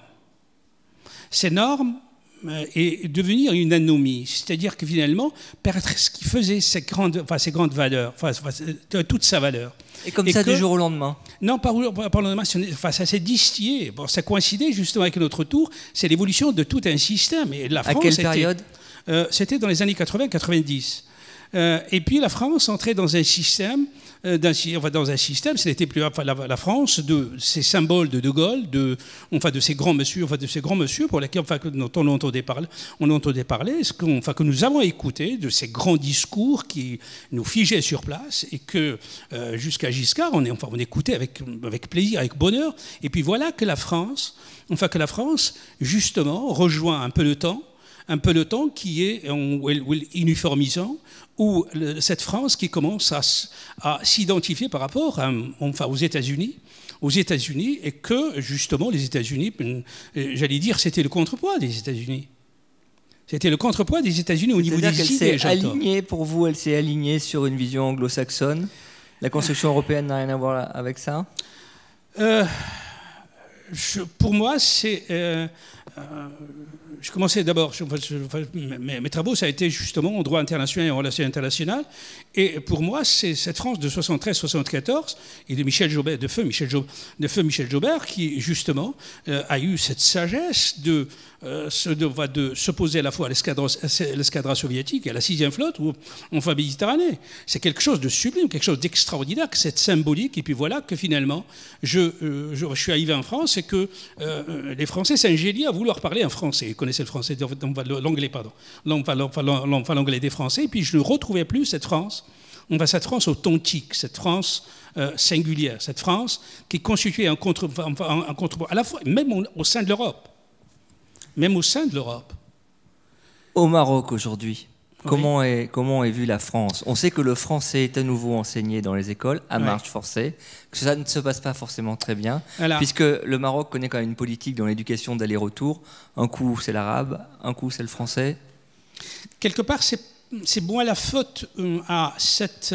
Ces normes et devenir une anomie, c'est-à-dire que finalement perdre ce qui faisait ses grandes valeurs, toute sa valeur. Et comme ça, du jour au lendemain ? Non, pas le lendemain, ça s'est distillé. Bon, ça coïncidait justement avec notre tour, c'est l'évolution de tout un système. Et la France, à quelle période ? C'était dans les années 80-90. Et puis la France entrait dans un système dans un système, ce n'était plus la France de ces symboles de Gaulle, de ces grands monsieur, pour lesquels, dont on entendait parler, que nous avons écouté, de ces grands discours qui nous figeaient sur place et que jusqu'à Giscard, on écoutait avec plaisir, avec bonheur. Et puis voilà que la France, justement, rejoint un peu le temps qui est uniformisant, où cette France qui commence à s'identifier par rapport aux États-Unis, et que justement les États-Unis, j'allais dire, c'était le contrepoids des États-Unis. C'était le contrepoids des États-Unis au niveau des idées. Pour vous, elle s'est alignée sur une vision anglo-saxonne. La construction européenne n'a rien à voir avec ça. Pour moi, c'est... je commençais d'abord, mes travaux, ça a été justement en droit international et en relations internationales. Et pour moi, c'est cette France de 73-74 et de feu Michel Jaubert qui, justement, a eu cette sagesse de s'opposer à la fois à l'escadron soviétique et à la 6e flotte ou en Méditerranée. C'est quelque chose de sublime, quelque chose d'extraordinaire, cette symbolique. Et puis voilà que finalement, je suis arrivé en France et que les Français s'ingénient à vouloir parler en français. Ils connaissaient le français, l'anglais, pardon. L'anglais des Français. Et puis je ne retrouvais plus cette France authentique, cette France singulière, cette France qui constituait un contre à la fois, même au sein de l'Europe. Au Maroc aujourd'hui, comment est vue la France? On sait que le français est à nouveau enseigné dans les écoles, à marche forcée, que ça ne se passe pas forcément très bien, puisque le Maroc connaît quand même une politique dans l'éducation d'aller-retour. Un coup c'est l'arabe, un coup c'est le français. Quelque part, c'est moins la faute à cette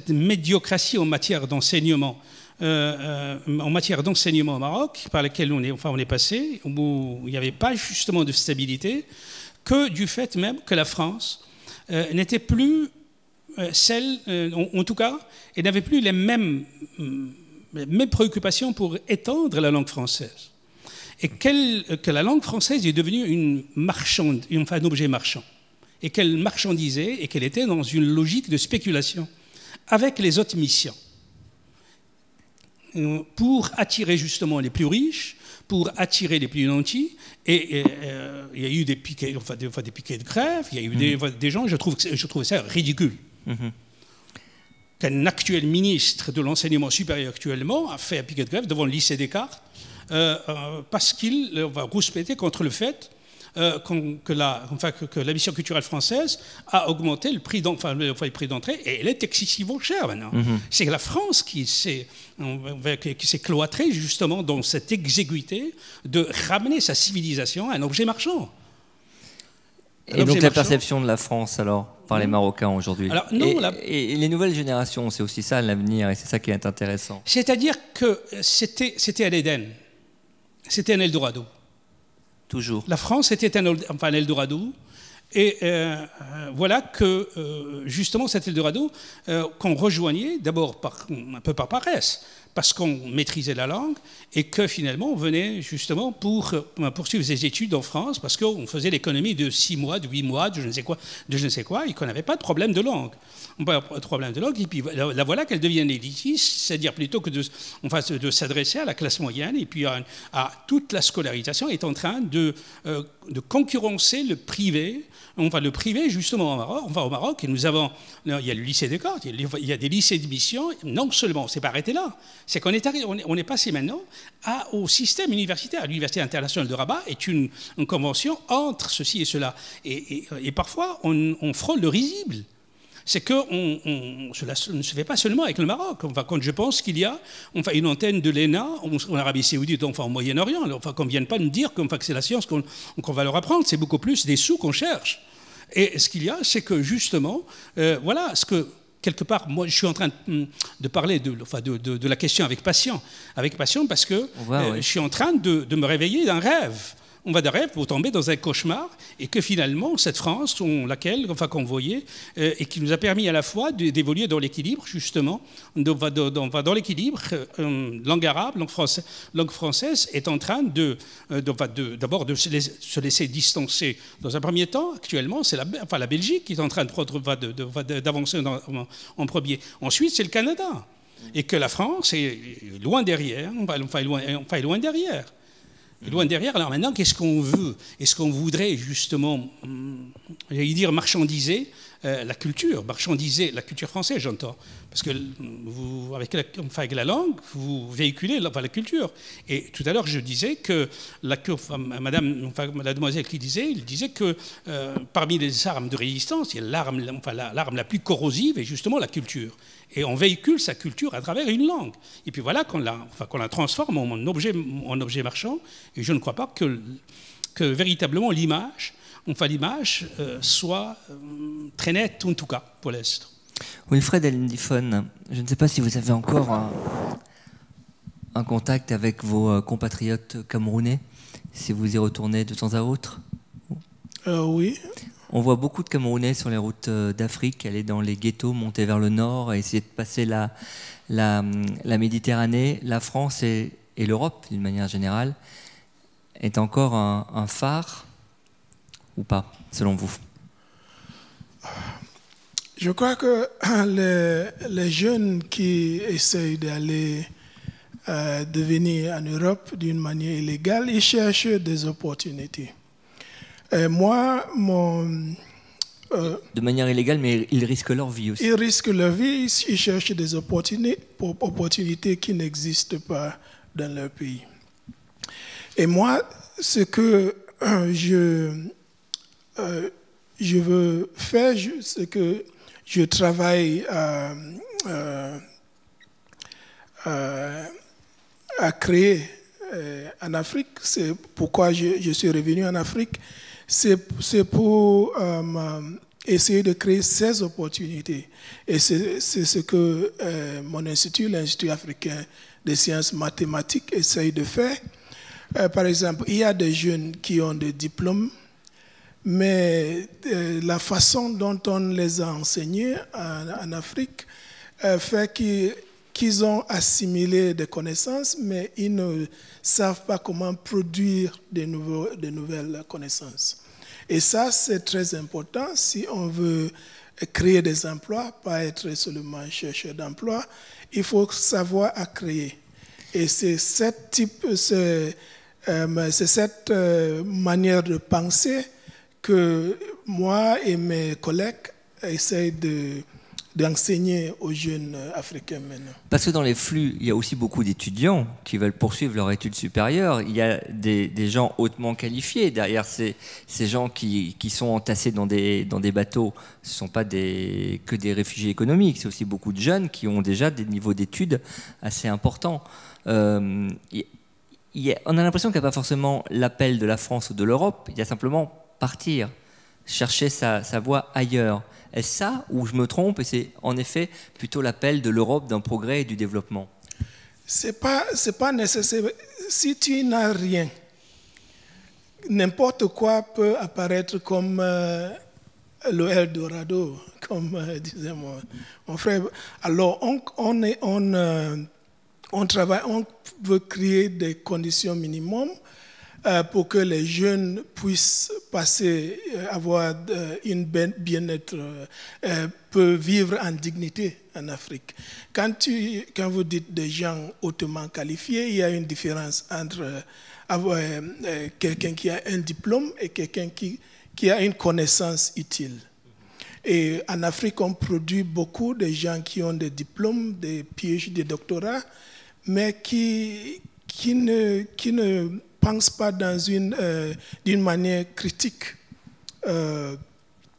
médiocratie en matière d'enseignement. En matière d'enseignement au Maroc, par laquelle on est passé, où il n'y avait pas justement de stabilité, que du fait même que la France n'était plus celle, en tout cas, elle n'avait plus les mêmes préoccupations pour étendre la langue française. Et que la langue française est devenue un objet marchand. Et qu'elle marchandisait et qu'elle était dans une logique de spéculation avec les autres missions. Pour attirer justement les plus riches, pour attirer les plus nantis, et il y a eu des piquets de grève, il y a eu des gens, je trouve ça ridicule. Qu'un actuel ministre de l'enseignement supérieur actuellement a fait un piquet de grève devant le lycée Descartes, parce qu'il va rouspéter contre le fait que la mission culturelle française a augmenté le prix d'entrée, et elle est excessivement chère maintenant. C'est la France qui s'est cloîtrée justement dans cette exiguïté de ramener sa civilisation à un objet marchand. Et donc la perception de la France alors par les Marocains aujourd'hui. Et les nouvelles générations, c'est aussi ça l'avenir, et c'est ça qui est intéressant. C'est-à-dire que c'était un Éden, c'était un Eldorado. Toujours. La France était un Eldorado, et voilà que justement cet Eldorado qu'on rejoignait d'abord un peu par paresse, parce qu'on maîtrisait la langue, et que finalement on venait justement pour poursuivre des études en France, parce qu'on faisait l'économie de 6 mois, de 8 mois, de je ne sais quoi, et qu'on n'avait pas de problème de langue. Et puis voilà qu'elle devient élitiste, c'est-à-dire plutôt que de s'adresser à la classe moyenne, et puis à toute la scolarisation est en train de concurrencer le privé. Le privé, justement, au Maroc, et il y a le lycée Descartes, il y a des lycées de mission. Non seulement, on ne s'est pas arrêté là, c'est qu'on est passé maintenant au système universitaire. L'Université internationale de Rabat est une convention entre ceci et cela. Et parfois, on frôle le risible. C'est que cela ne se fait pas seulement avec le Maroc. Quand je pense qu'il y a une antenne de l'ENA en Arabie Saoudite, au Moyen-Orient, qu'on ne vienne pas nous dire que c'est la science qu'on va leur apprendre, c'est beaucoup plus des sous qu'on cherche. Et ce qu'il y a, c'est que justement, voilà, ce que quelque part, moi, je suis en train de parler de la question avec passion, parce que je suis en train de me réveiller d'un rêve. on va derrière pour tomber dans un cauchemar, et que finalement, cette France, qu'on voyait, et qui nous a permis à la fois d'évoluer dans l'équilibre, justement, dans l'équilibre, langue arabe, langue française est en train d'abord de se laisser distancer. Dans un premier temps, actuellement, c'est la Belgique qui est en train d'avancer en premier. Ensuite, c'est le Canada. Et que la France est loin derrière, loin derrière. Loin derrière, alors maintenant, qu'est-ce qu'on veut? Est-ce qu'on voudrait justement, j'allais dire, marchandiser la culture française, j'entends. Parce que vous, avec la langue, vous véhiculez la culture. Et tout à l'heure, je disais que la demoiselle qui disait, il disait que parmi les armes de résistance, il y a l'arme la plus corrosive est justement la culture. Et on véhicule sa culture à travers une langue. Et puis voilà qu'on la transforme en objet marchand. Et je ne crois pas que véritablement l'image soit très nette, en tout cas, pour l'Est. Wilfred Elendifon, je ne sais pas si vous avez encore un contact avec vos compatriotes camerounais, si vous y retournez de temps à autre. Oui. On voit beaucoup de Camerounais sur les routes d'Afrique, aller dans les ghettos, monter vers le nord, essayer de passer la Méditerranée. La France et l'Europe, d'une manière générale, est encore un phare ou pas, selon vous? Je crois que les jeunes qui essayent d'aller de venir en Europe d'une manière illégale, ils cherchent des opportunités. Moi, de manière illégale, mais ils risquent leur vie aussi. Ils risquent leur vie, ils cherchent des opportunités qui n'existent pas dans leur pays. Et moi, ce que je veux faire, c'est que je travaille à créer en Afrique. C'est pourquoi je suis revenu en Afrique. C'est pour essayer de créer ces opportunités. Et c'est ce que mon institut, l'Institut africain des sciences mathématiques, essaye de faire. Par exemple, il y a des jeunes qui ont des diplômes, mais la façon dont on les a enseignés en Afrique fait qu'ils ont assimilé des connaissances, mais ils ne savent pas comment produire de nouvelles connaissances. Et ça, c'est très important si on veut créer des emplois, pas être seulement chercheur d'emploi. Il faut savoir à créer. Et c'est cette manière de penser que moi et mes collègues essayent d'enseigner aux jeunes Africains maintenant. Parce que dans les flux, il y a aussi beaucoup d'étudiants qui veulent poursuivre leur études supérieures. Il y a des gens hautement qualifiés derrière ces gens qui sont entassés dans des bateaux. Ce ne sont pas que des réfugiés économiques, c'est aussi beaucoup de jeunes qui ont déjà des niveaux d'études assez importants. On a l'impression qu'il n'y a pas forcément l'appel de la France ou de l'Europe, il y a simplement partir, chercher sa voie ailleurs. Est-ce ça ou je me trompe et c'est en effet plutôt l'appel de l'Europe d'un progrès et du développement? C'est pas nécessaire. Si tu n'as rien, n'importe quoi peut apparaître comme le Eldorado, comme disait mon frère. Alors on travaille, on veut créer des conditions minimum pour que les jeunes puissent passer, avoir une bien-être, peuvent vivre en dignité en Afrique. Quand vous dites des gens hautement qualifiés, il y a une différence entre avoir quelqu'un qui a un diplôme et quelqu'un qui a une connaissance utile. Et en Afrique, on produit beaucoup de gens qui ont des diplômes, des PhD, des doctorats, mais qui ne pensent pas d'une manière critique.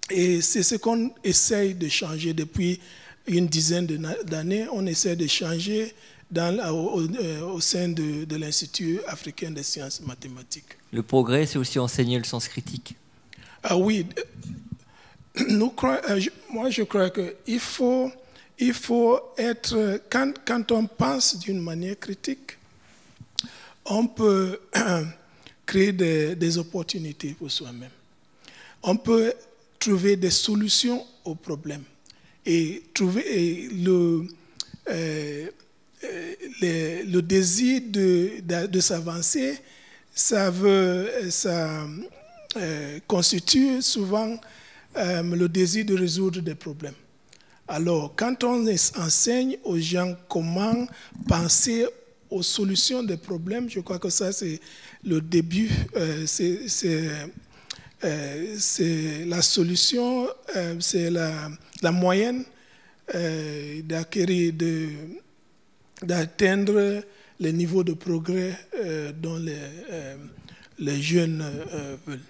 Et c'est ce qu'on essaye de changer depuis une dizaine d'années. On essaie de changer au sein de l'Institut africain des sciences mathématiques. Le progrès, c'est aussi enseigner le sens critique. Ah oui. Moi, je crois qu'il faut être... Quand on pense d'une manière critique, on peut créer des opportunités pour soi-même. On peut trouver des solutions aux problèmes et trouver le désir de s'avancer, ça constitue souvent le désir de résoudre des problèmes. Alors, quand on enseigne aux gens comment penser aux solutions des problèmes, je crois que ça, c'est le début, c'est la solution, c'est la moyenne d'atteindre les niveaux de progrès dont les jeunes veulent.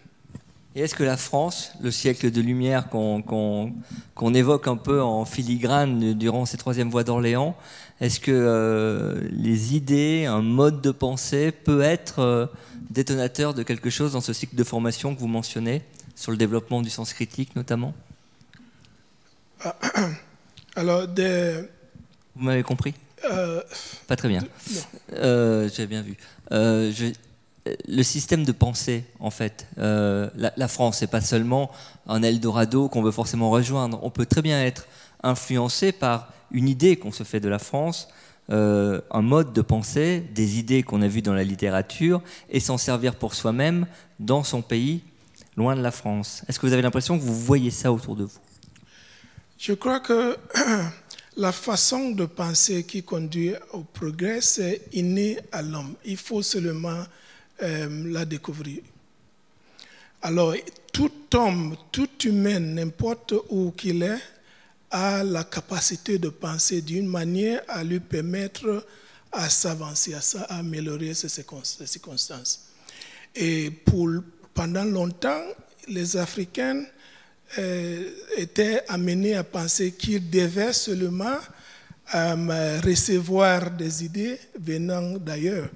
Et est-ce que la France, le siècle de lumière qu'on évoque un peu en filigrane durant ces troisième voies d'Orléans, est-ce que les idées, un mode de pensée peut être détonateur de quelque chose dans ce cycle de formation que vous mentionnez, sur le développement du sens critique notamment? Alors, vous m'avez compris? Pas très bien. J'ai bien vu. Le système de pensée, en fait, la France, c'est pas seulement un Eldorado qu'on veut forcément rejoindre. On peut très bien être influencé par une idée qu'on se fait de la France, un mode de pensée, des idées qu'on a vues dans la littérature, et s'en servir pour soi-même dans son pays, loin de la France. Est-ce que vous avez l'impression que vous voyez ça autour de vous? Je crois que la façon de penser qui conduit au progrès, c'est inné à l'homme. Il faut seulement la découvrir. Alors, tout homme, tout humain, n'importe où qu'il est, a la capacité de penser d'une manière à lui permettre à s'avancer, à améliorer ses circonstances. Et pendant longtemps, les Africains étaient amenés à penser qu'ils devaient seulement recevoir des idées venant d'ailleurs.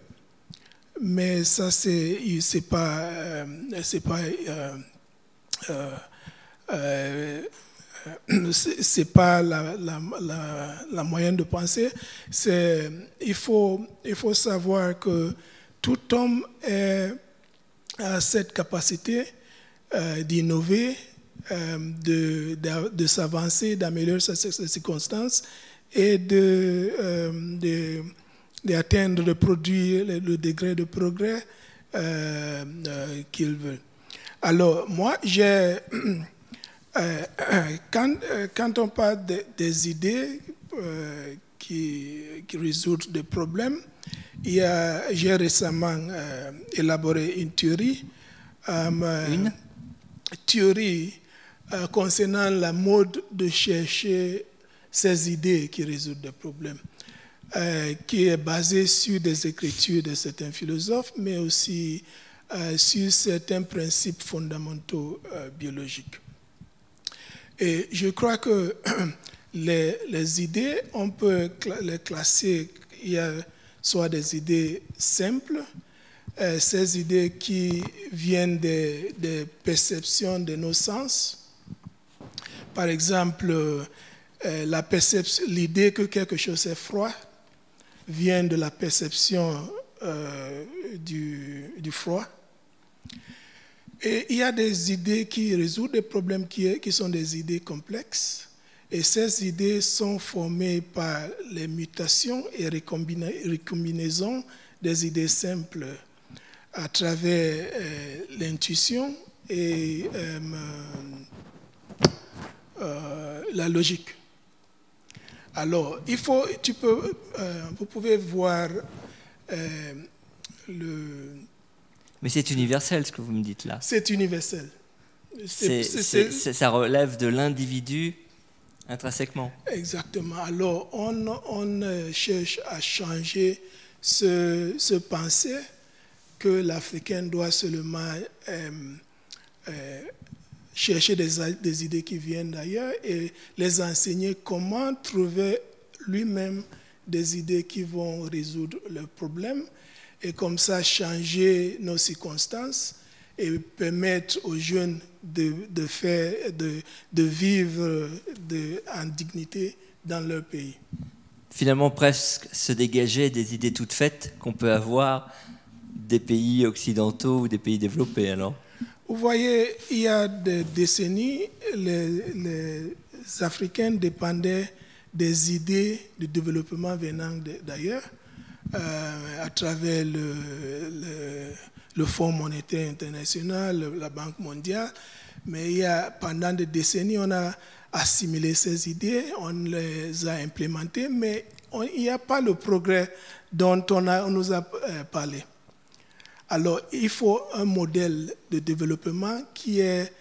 Mais ça, c'est pas la moyenne de penser. Il faut savoir que tout homme a cette capacité d'innover, de s'avancer, d'améliorer ses circonstances et d'atteindre, de produire le degré de progrès qu'ils veulent. Alors, moi, quand on parle des idées qui résolvent des problèmes, j'ai récemment élaboré une théorie, concernant la mode de chercher ces idées qui résolvent des problèmes, qui est basée sur des écritures de certains philosophes, mais aussi sur certains principes fondamentaux biologiques. Et je crois que les idées, on peut les classer, il y a soit des idées simples, ces idées qui viennent des perceptions de nos sens. Par exemple, l'idée que quelque chose est froid vient de la perception du froid. Et il y a des idées qui résolvent des problèmes qui sont des idées complexes. Et ces idées sont formées par les mutations et recombinaisons des idées simples à travers l'intuition et la logique. Alors, vous pouvez voir Mais c'est universel ce que vous me dites là. C'est universel. Ça relève de l'individu intrinsèquement. Exactement. Alors, on cherche à changer ce pensée que l'Africain doit seulement chercher des idées qui viennent d'ailleurs et les enseigner comment trouver lui-même des idées qui vont résoudre le problème et comme ça changer nos circonstances et permettre aux jeunes de vivre en dignité dans leur pays. Finalement, presque se dégager des idées toutes faites qu'on peut avoir des pays occidentaux ou des pays développés alors? Vous voyez, il y a des décennies, les Africains dépendaient des idées de développement venant d'ailleurs, à travers le Fonds monétaire international, la Banque mondiale. Mais pendant des décennies, on a assimilé ces idées, on les a implémentées, mais il n'y a pas le progrès dont on nous a parlé. Alors, il faut un modèle de développement qui est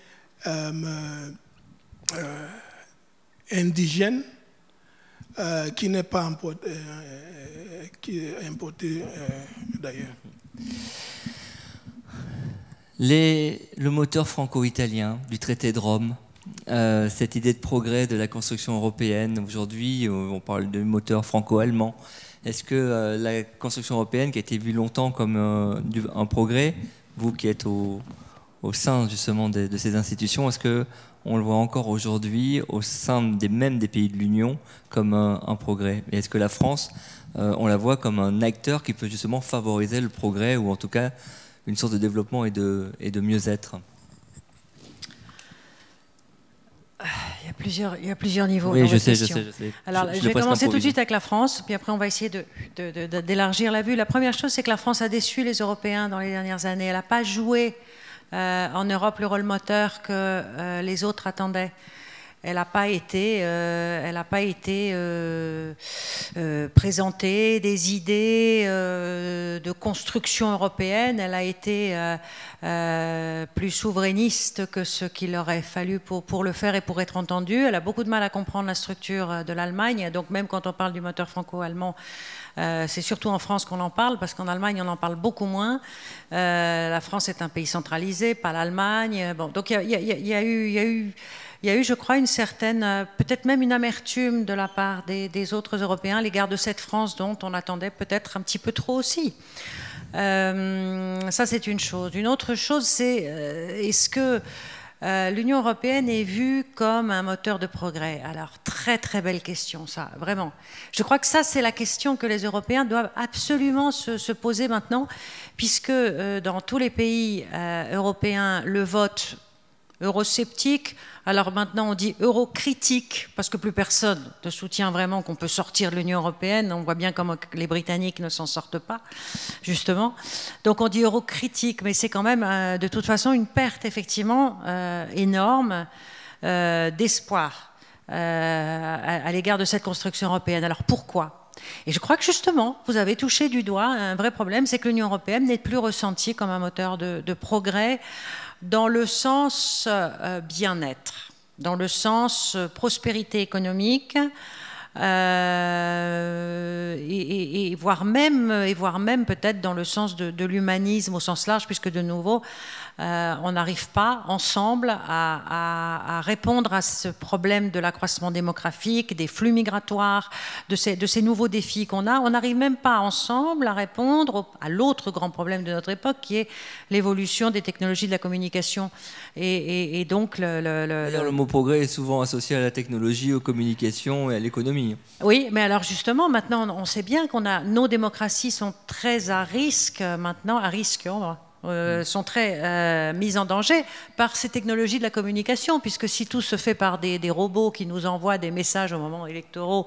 indigène, qui n'est pas importé, d'ailleurs. Le moteur franco-italien du traité de Rome, cette idée de progrès de la construction européenne, aujourd'hui on parle de moteur franco-allemand. Est-ce que la construction européenne, qui a été vue longtemps comme un progrès, vous qui êtes au sein justement de ces institutions, est-ce qu'on le voit encore aujourd'hui au sein des pays de l'Union comme un progrès? Et est-ce que la France, on la voit comme un acteur qui peut justement favoriser le progrès, ou en tout cas une source de développement et de mieux-être? Il y a plusieurs niveaux. Oui, dans je votre sais. question. Alors, je vais commencer tout de suite avec la France, puis après on va essayer d'élargir la vue. La première chose, c'est que la France a déçu les Européens dans les dernières années. Elle n'a pas joué en Europe le rôle moteur que les autres attendaient. Elle n'a pas été, présentée des idées de construction européenne. Elle a été plus souverainiste que ce qu'il aurait fallu pour le faire et pour être entendue. Elle a beaucoup de mal à comprendre la structure de l'Allemagne. Donc même quand on parle du moteur franco-allemand, c'est surtout en France qu'on en parle, parce qu'en Allemagne, on en parle beaucoup moins. La France est un pays centralisé, pas l'Allemagne. Bon, donc il y a eu, je crois, une certaine, peut-être même une amertume de la part des autres Européens à l'égard de cette France dont on attendait peut-être un petit peu trop aussi. Ça, c'est une chose. Une autre chose, c'est est-ce que l'Union européenne est vue comme un moteur de progrès? Alors, très très belle question, ça, vraiment. Je crois que ça, c'est la question que les Européens doivent absolument se poser maintenant, puisque dans tous les pays européens, le vote eurosceptique, alors maintenant on dit eurocritique, parce que plus personne ne soutient vraiment qu'on peut sortir de l'Union européenne. On voit bien comment les Britanniques ne s'en sortent pas, justement. Donc on dit eurocritique, mais c'est quand même de toute façon une perte effectivement énorme d'espoir à l'égard de cette construction européenne. Alors pourquoi ? Et je crois que justement, vous avez touché du doigt un vrai problème, c'est que l'Union européenne n'est plus ressentie comme un moteur de progrès dans le sens bien-être, dans le sens prospérité économique, et voire même peut-être dans le sens de l'humanisme au sens large, puisque de nouveau, on n'arrive pas ensemble à répondre à ce problème de l'accroissement démographique, des flux migratoires, de ces nouveaux défis qu'on a. On n'arrive même pas ensemble à répondre à l'autre grand problème de notre époque, qui est l'évolution des technologies de la communication. Et donc le mot progrès est souvent associé à la technologie, aux communications et à l'économie. Oui, mais alors justement, maintenant, on sait bien nos démocraties sont très à risque maintenant, sont très mises en danger par ces technologies de la communication, puisque si tout se fait par des robots qui nous envoient des messages au moment électoraux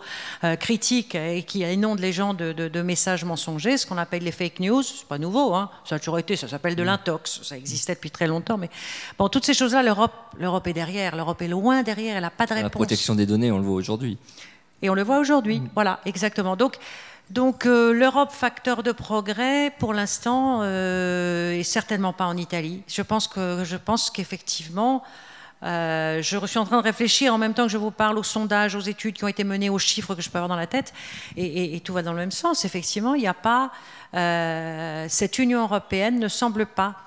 critiques et qui inondent les gens de messages mensongers, ce qu'on appelle les fake news, c'est pas nouveau, hein, ça a toujours été, ça s'appelle de l'intox, ça existait depuis très longtemps, mais bon, toutes ces choses-là, l'Europe est derrière, l'Europe est loin derrière, elle n'a pas de réponse. La protection des données, on le voit aujourd'hui. Et on le voit aujourd'hui, voilà, exactement. Donc l'Europe, facteur de progrès, pour l'instant, est certainement pas en Italie. Je pense qu'effectivement, je suis en train de réfléchir en même temps que je vous parle aux sondages, aux études qui ont été menées, aux chiffres que je peux avoir dans la tête, et tout va dans le même sens. Effectivement, il n'y a pas, cette Union européenne ne semble pas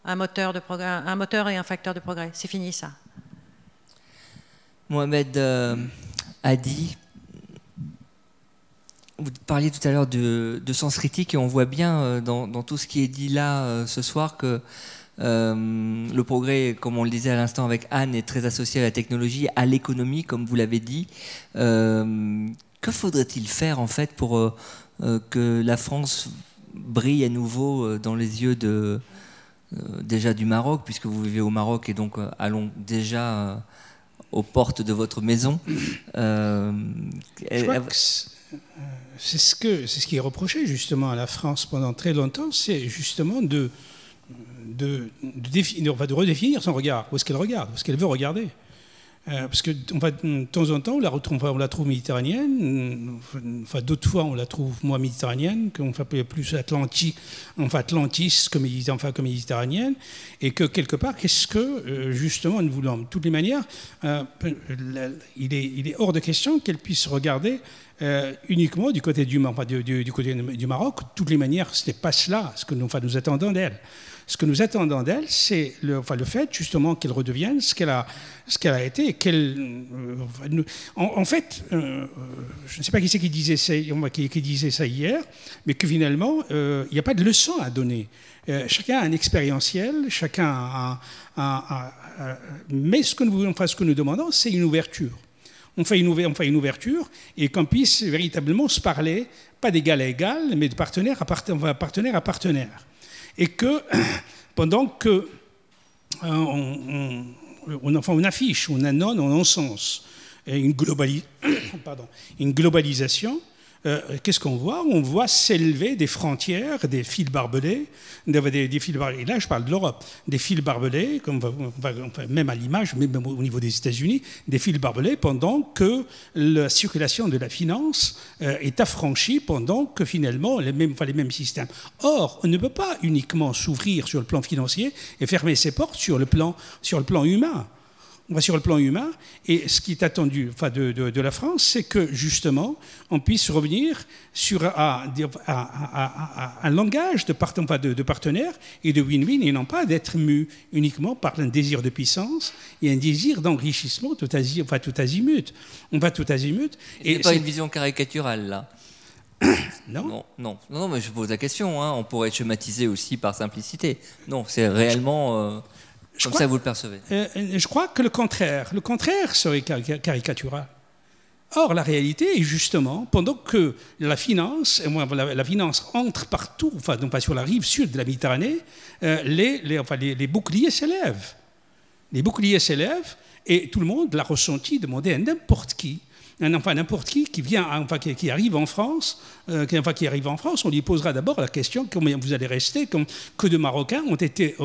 un moteur de progrès, un moteur et un facteur de progrès. C'est fini ça. Mohamed Hadi, vous parliez tout à l'heure de sens critique, et on voit bien dans tout ce qui est dit là ce soir que le progrès, comme on le disait à l'instant avec Anne, est très associé à la technologie, à l'économie, comme vous l'avez dit. Que faudrait-il faire en fait pour que la France brille à nouveau dans les yeux déjà du Maroc, puisque vous vivez au Maroc et donc allons déjà aux portes de votre maison. Je crois que c'est ce qui est reproché justement à la France pendant très longtemps, c'est justement de redéfinir son regard. Où est-ce qu'elle regarde? Où est-ce qu'elle veut regarder? Parce que de temps en temps, on la trouve méditerranéenne, d'autres fois, on la trouve moins méditerranéenne, qu'on fait plus atlantiste que méditerranéenne, et que quelque part, qu'est-ce que, justement, nous voulons, de toutes les manières, il est hors de question qu'elle puisse regarder uniquement du côté du Maroc. De toutes les manières, ce n'est pas cela ce que nous attendons d'elle. Ce que nous attendons d'elle, c'est le fait justement qu'elle redevienne ce qu'elle a été. Et qu'elle, en fait, je ne sais pas qui c'est qui disait ça hier, mais que finalement, il n'y a pas de leçon à donner. Chacun a un expérientiel, chacun mais ce que nous demandons, c'est une ouverture. On fait une ouverture et qu'on puisse véritablement se parler, pas d'égal à égal, mais de partenaire à partenaire. Et que pendant que on affiche, on annonce, on encense une globalisation, qu'est-ce qu'on voit? On voit s'élever des frontières, des fils barbelés, et là je parle de l'Europe, des fils barbelés, même à l'image, même au niveau des États-Unis, des fils barbelés pendant que la circulation de la finance est affranchie, pendant que finalement les mêmes systèmes. Or, on ne peut pas uniquement s'ouvrir sur le plan financier et fermer ses portes sur le plan humain. On va sur le plan humain, et ce qui est attendu de la France, c'est que justement, on puisse revenir sur un langage de partenaires et de win-win, et non pas d'être mu uniquement par un désir de puissance et un désir d'enrichissement tout azimut. On va tout azimut. Et c'est pas une vision caricaturale, là. Non, mais je pose la question. On pourrait schématiser aussi par simplicité. Non, c'est réellement... Comme ça, vous le percevez. Je crois que le contraire serait caricatural. Or, la réalité est justement, pendant que la finance entre partout, sur la rive sud de la Méditerranée, les boucliers s'élèvent. Les boucliers s'élèvent et tout le monde l'a ressenti demander à n'importe qui. N'importe qui arrive en France, on lui posera d'abord la question combien vous allez rester, que de Marocains ont été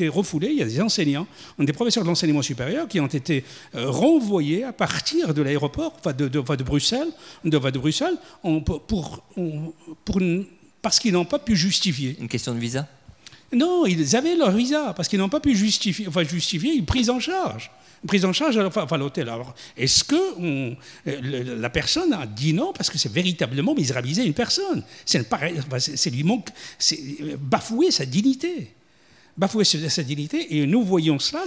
refoulés. Il y a des enseignants, des professeurs de l'enseignement supérieur qui ont été renvoyés à partir de l'aéroport de Bruxelles, parce qu'ils n'ont pas pu justifier. Une question de visa? Non, ils avaient leur visa parce qu'ils n'ont pas pu justifier une prise en charge. Prise en charge à l'hôtel. Alors, est-ce que la personne a dit non parce que c'est véritablement misérabiliser une personne? C'est bafouer sa dignité. Bafouer sa dignité, et nous voyons cela,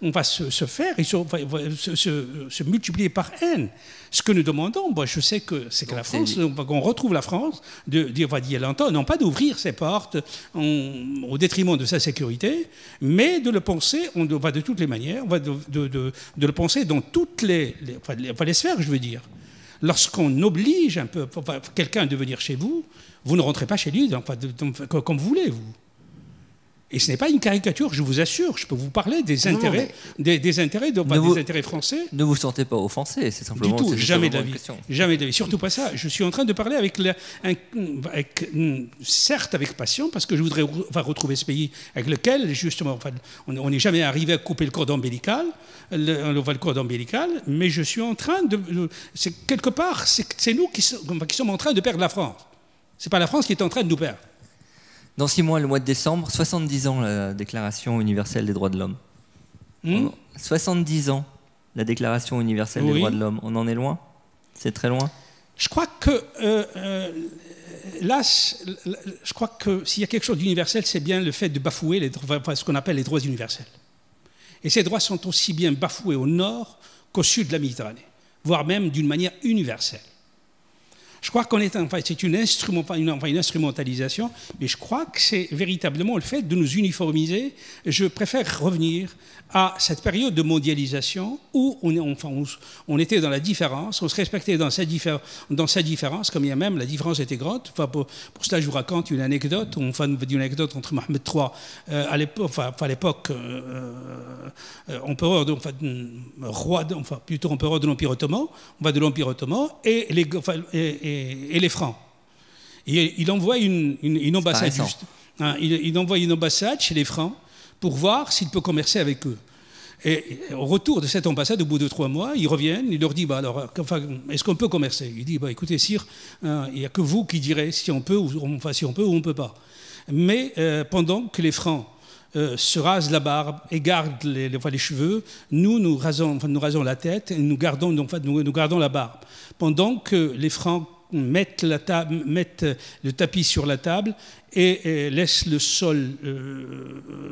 on va se faire et se multiplier par haine. Ce que nous demandons, je sais que c'est que la France, qu'on retrouve la France, d'il y a longtemps, non pas d'ouvrir ses portes au détriment de sa sécurité, mais de le penser, de toutes les manières, de le penser dans toutes les sphères, je veux dire. Lorsqu'on oblige un peu quelqu'un de venir chez vous, vous ne rentrez pas chez lui comme vous voulez, vous. Et ce n'est pas une caricature, je vous assure. Je peux vous parler des intérêts, des intérêts français. Ne vous sentez pas offensé, c'est simplement... Du tout, jamais de la vie. Jamais de la vie. Surtout pas ça. Je suis en train de parler certes avec passion, parce que je voudrais retrouver ce pays avec lequel, justement, on n'est jamais arrivé à couper le cordon ombilical, mais je suis en train de... quelque part, c'est nous qui sommes en train de perdre la France. Ce n'est pas la France qui est en train de nous perdre. Dans 6 mois, le mois de décembre, 70 ans, la Déclaration universelle des droits de l'homme. 70 ans, la Déclaration universelle des droits de l'homme. On en est loin? C'est très loin? Je crois que s'il y a quelque chose d'universel, c'est bien le fait de bafouer ce qu'on appelle les droits universels. Et ces droits sont aussi bien bafoués au nord qu'au sud de la Méditerranée, voire même d'une manière universelle. Je crois qu'on est, enfin, c'est une instrumentalisation, mais je crois que c'est véritablement le fait de nous uniformiser. Je préfère revenir à cette période de mondialisation où on était dans la différence, on se respectait dans sa différence, comme il y a même la différence était grande. Enfin, pour cela, je vous raconte une anecdote, entre Mohamed III, à l'époque, empereur empereur de l'Empire ottoman, et les Francs. Et il envoie une ambassade il envoie une ambassade chez les Francs pour voir s'il peut commercer avec eux. Et au retour de cette ambassade, au bout de 3 mois, ils reviennent, il leur dit est-ce qu'on peut commercer? Il dit écoutez, sire, il n'y a que vous qui direz si on peut ou on ne peut pas. Mais pendant que les Francs se rasent la barbe et gardent les cheveux, nous rasons la tête et nous gardons la barbe. Pendant que les Francs mettent le tapis sur la table et laissent le sol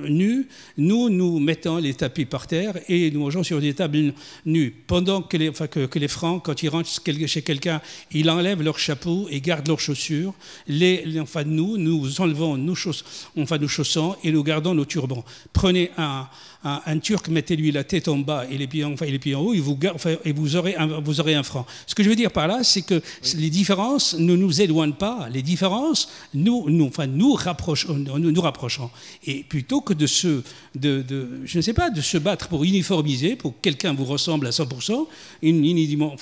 nu, nous mettons les tapis par terre et nous mangeons sur des tables nues. Pendant que les Francs, quand ils rentrent chez quelqu'un, ils enlèvent leur chapeau et gardent leurs chaussures. Nous enlevons nos chaussons et nous gardons nos turbans. Prenez un Turc, mettez-lui la tête en bas et les pieds en haut, et vous aurez un franc. Ce que je veux dire par là, c'est que les différences ne nous éloignent pas. Les différences nous rapprochons. Et plutôt que de se battre pour uniformiser, pour que quelqu'un vous ressemble à 100%,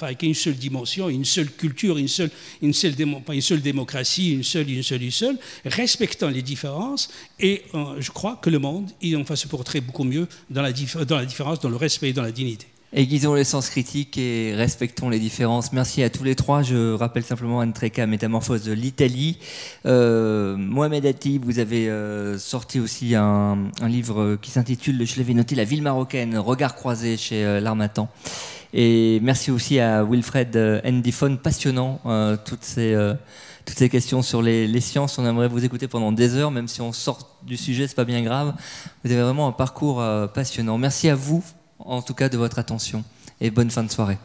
avec une seule dimension, une seule culture, une seule démocratie, une seule, respectant les différences. Et je crois que le monde se porterait beaucoup mieux dans la différence, dans le respect et dans la dignité. Aiguisons les sens critiques et respectons les différences. Merci à tous les trois. Je rappelle simplement Anne Trecca, Métamorphose de l'Italie. Mohamed Ati, vous avez sorti aussi un livre qui s'intitule, je l'avais noté, La ville marocaine, regard croisé chez l'Harmattan. Et merci aussi à Wilfred Ndifon, passionnant, toutes ces questions sur les sciences. On aimerait vous écouter pendant des heures, même si on sort du sujet, c'est pas bien grave. Vous avez vraiment un parcours passionnant. Merci à vous, en tout cas, de votre attention, et bonne fin de soirée.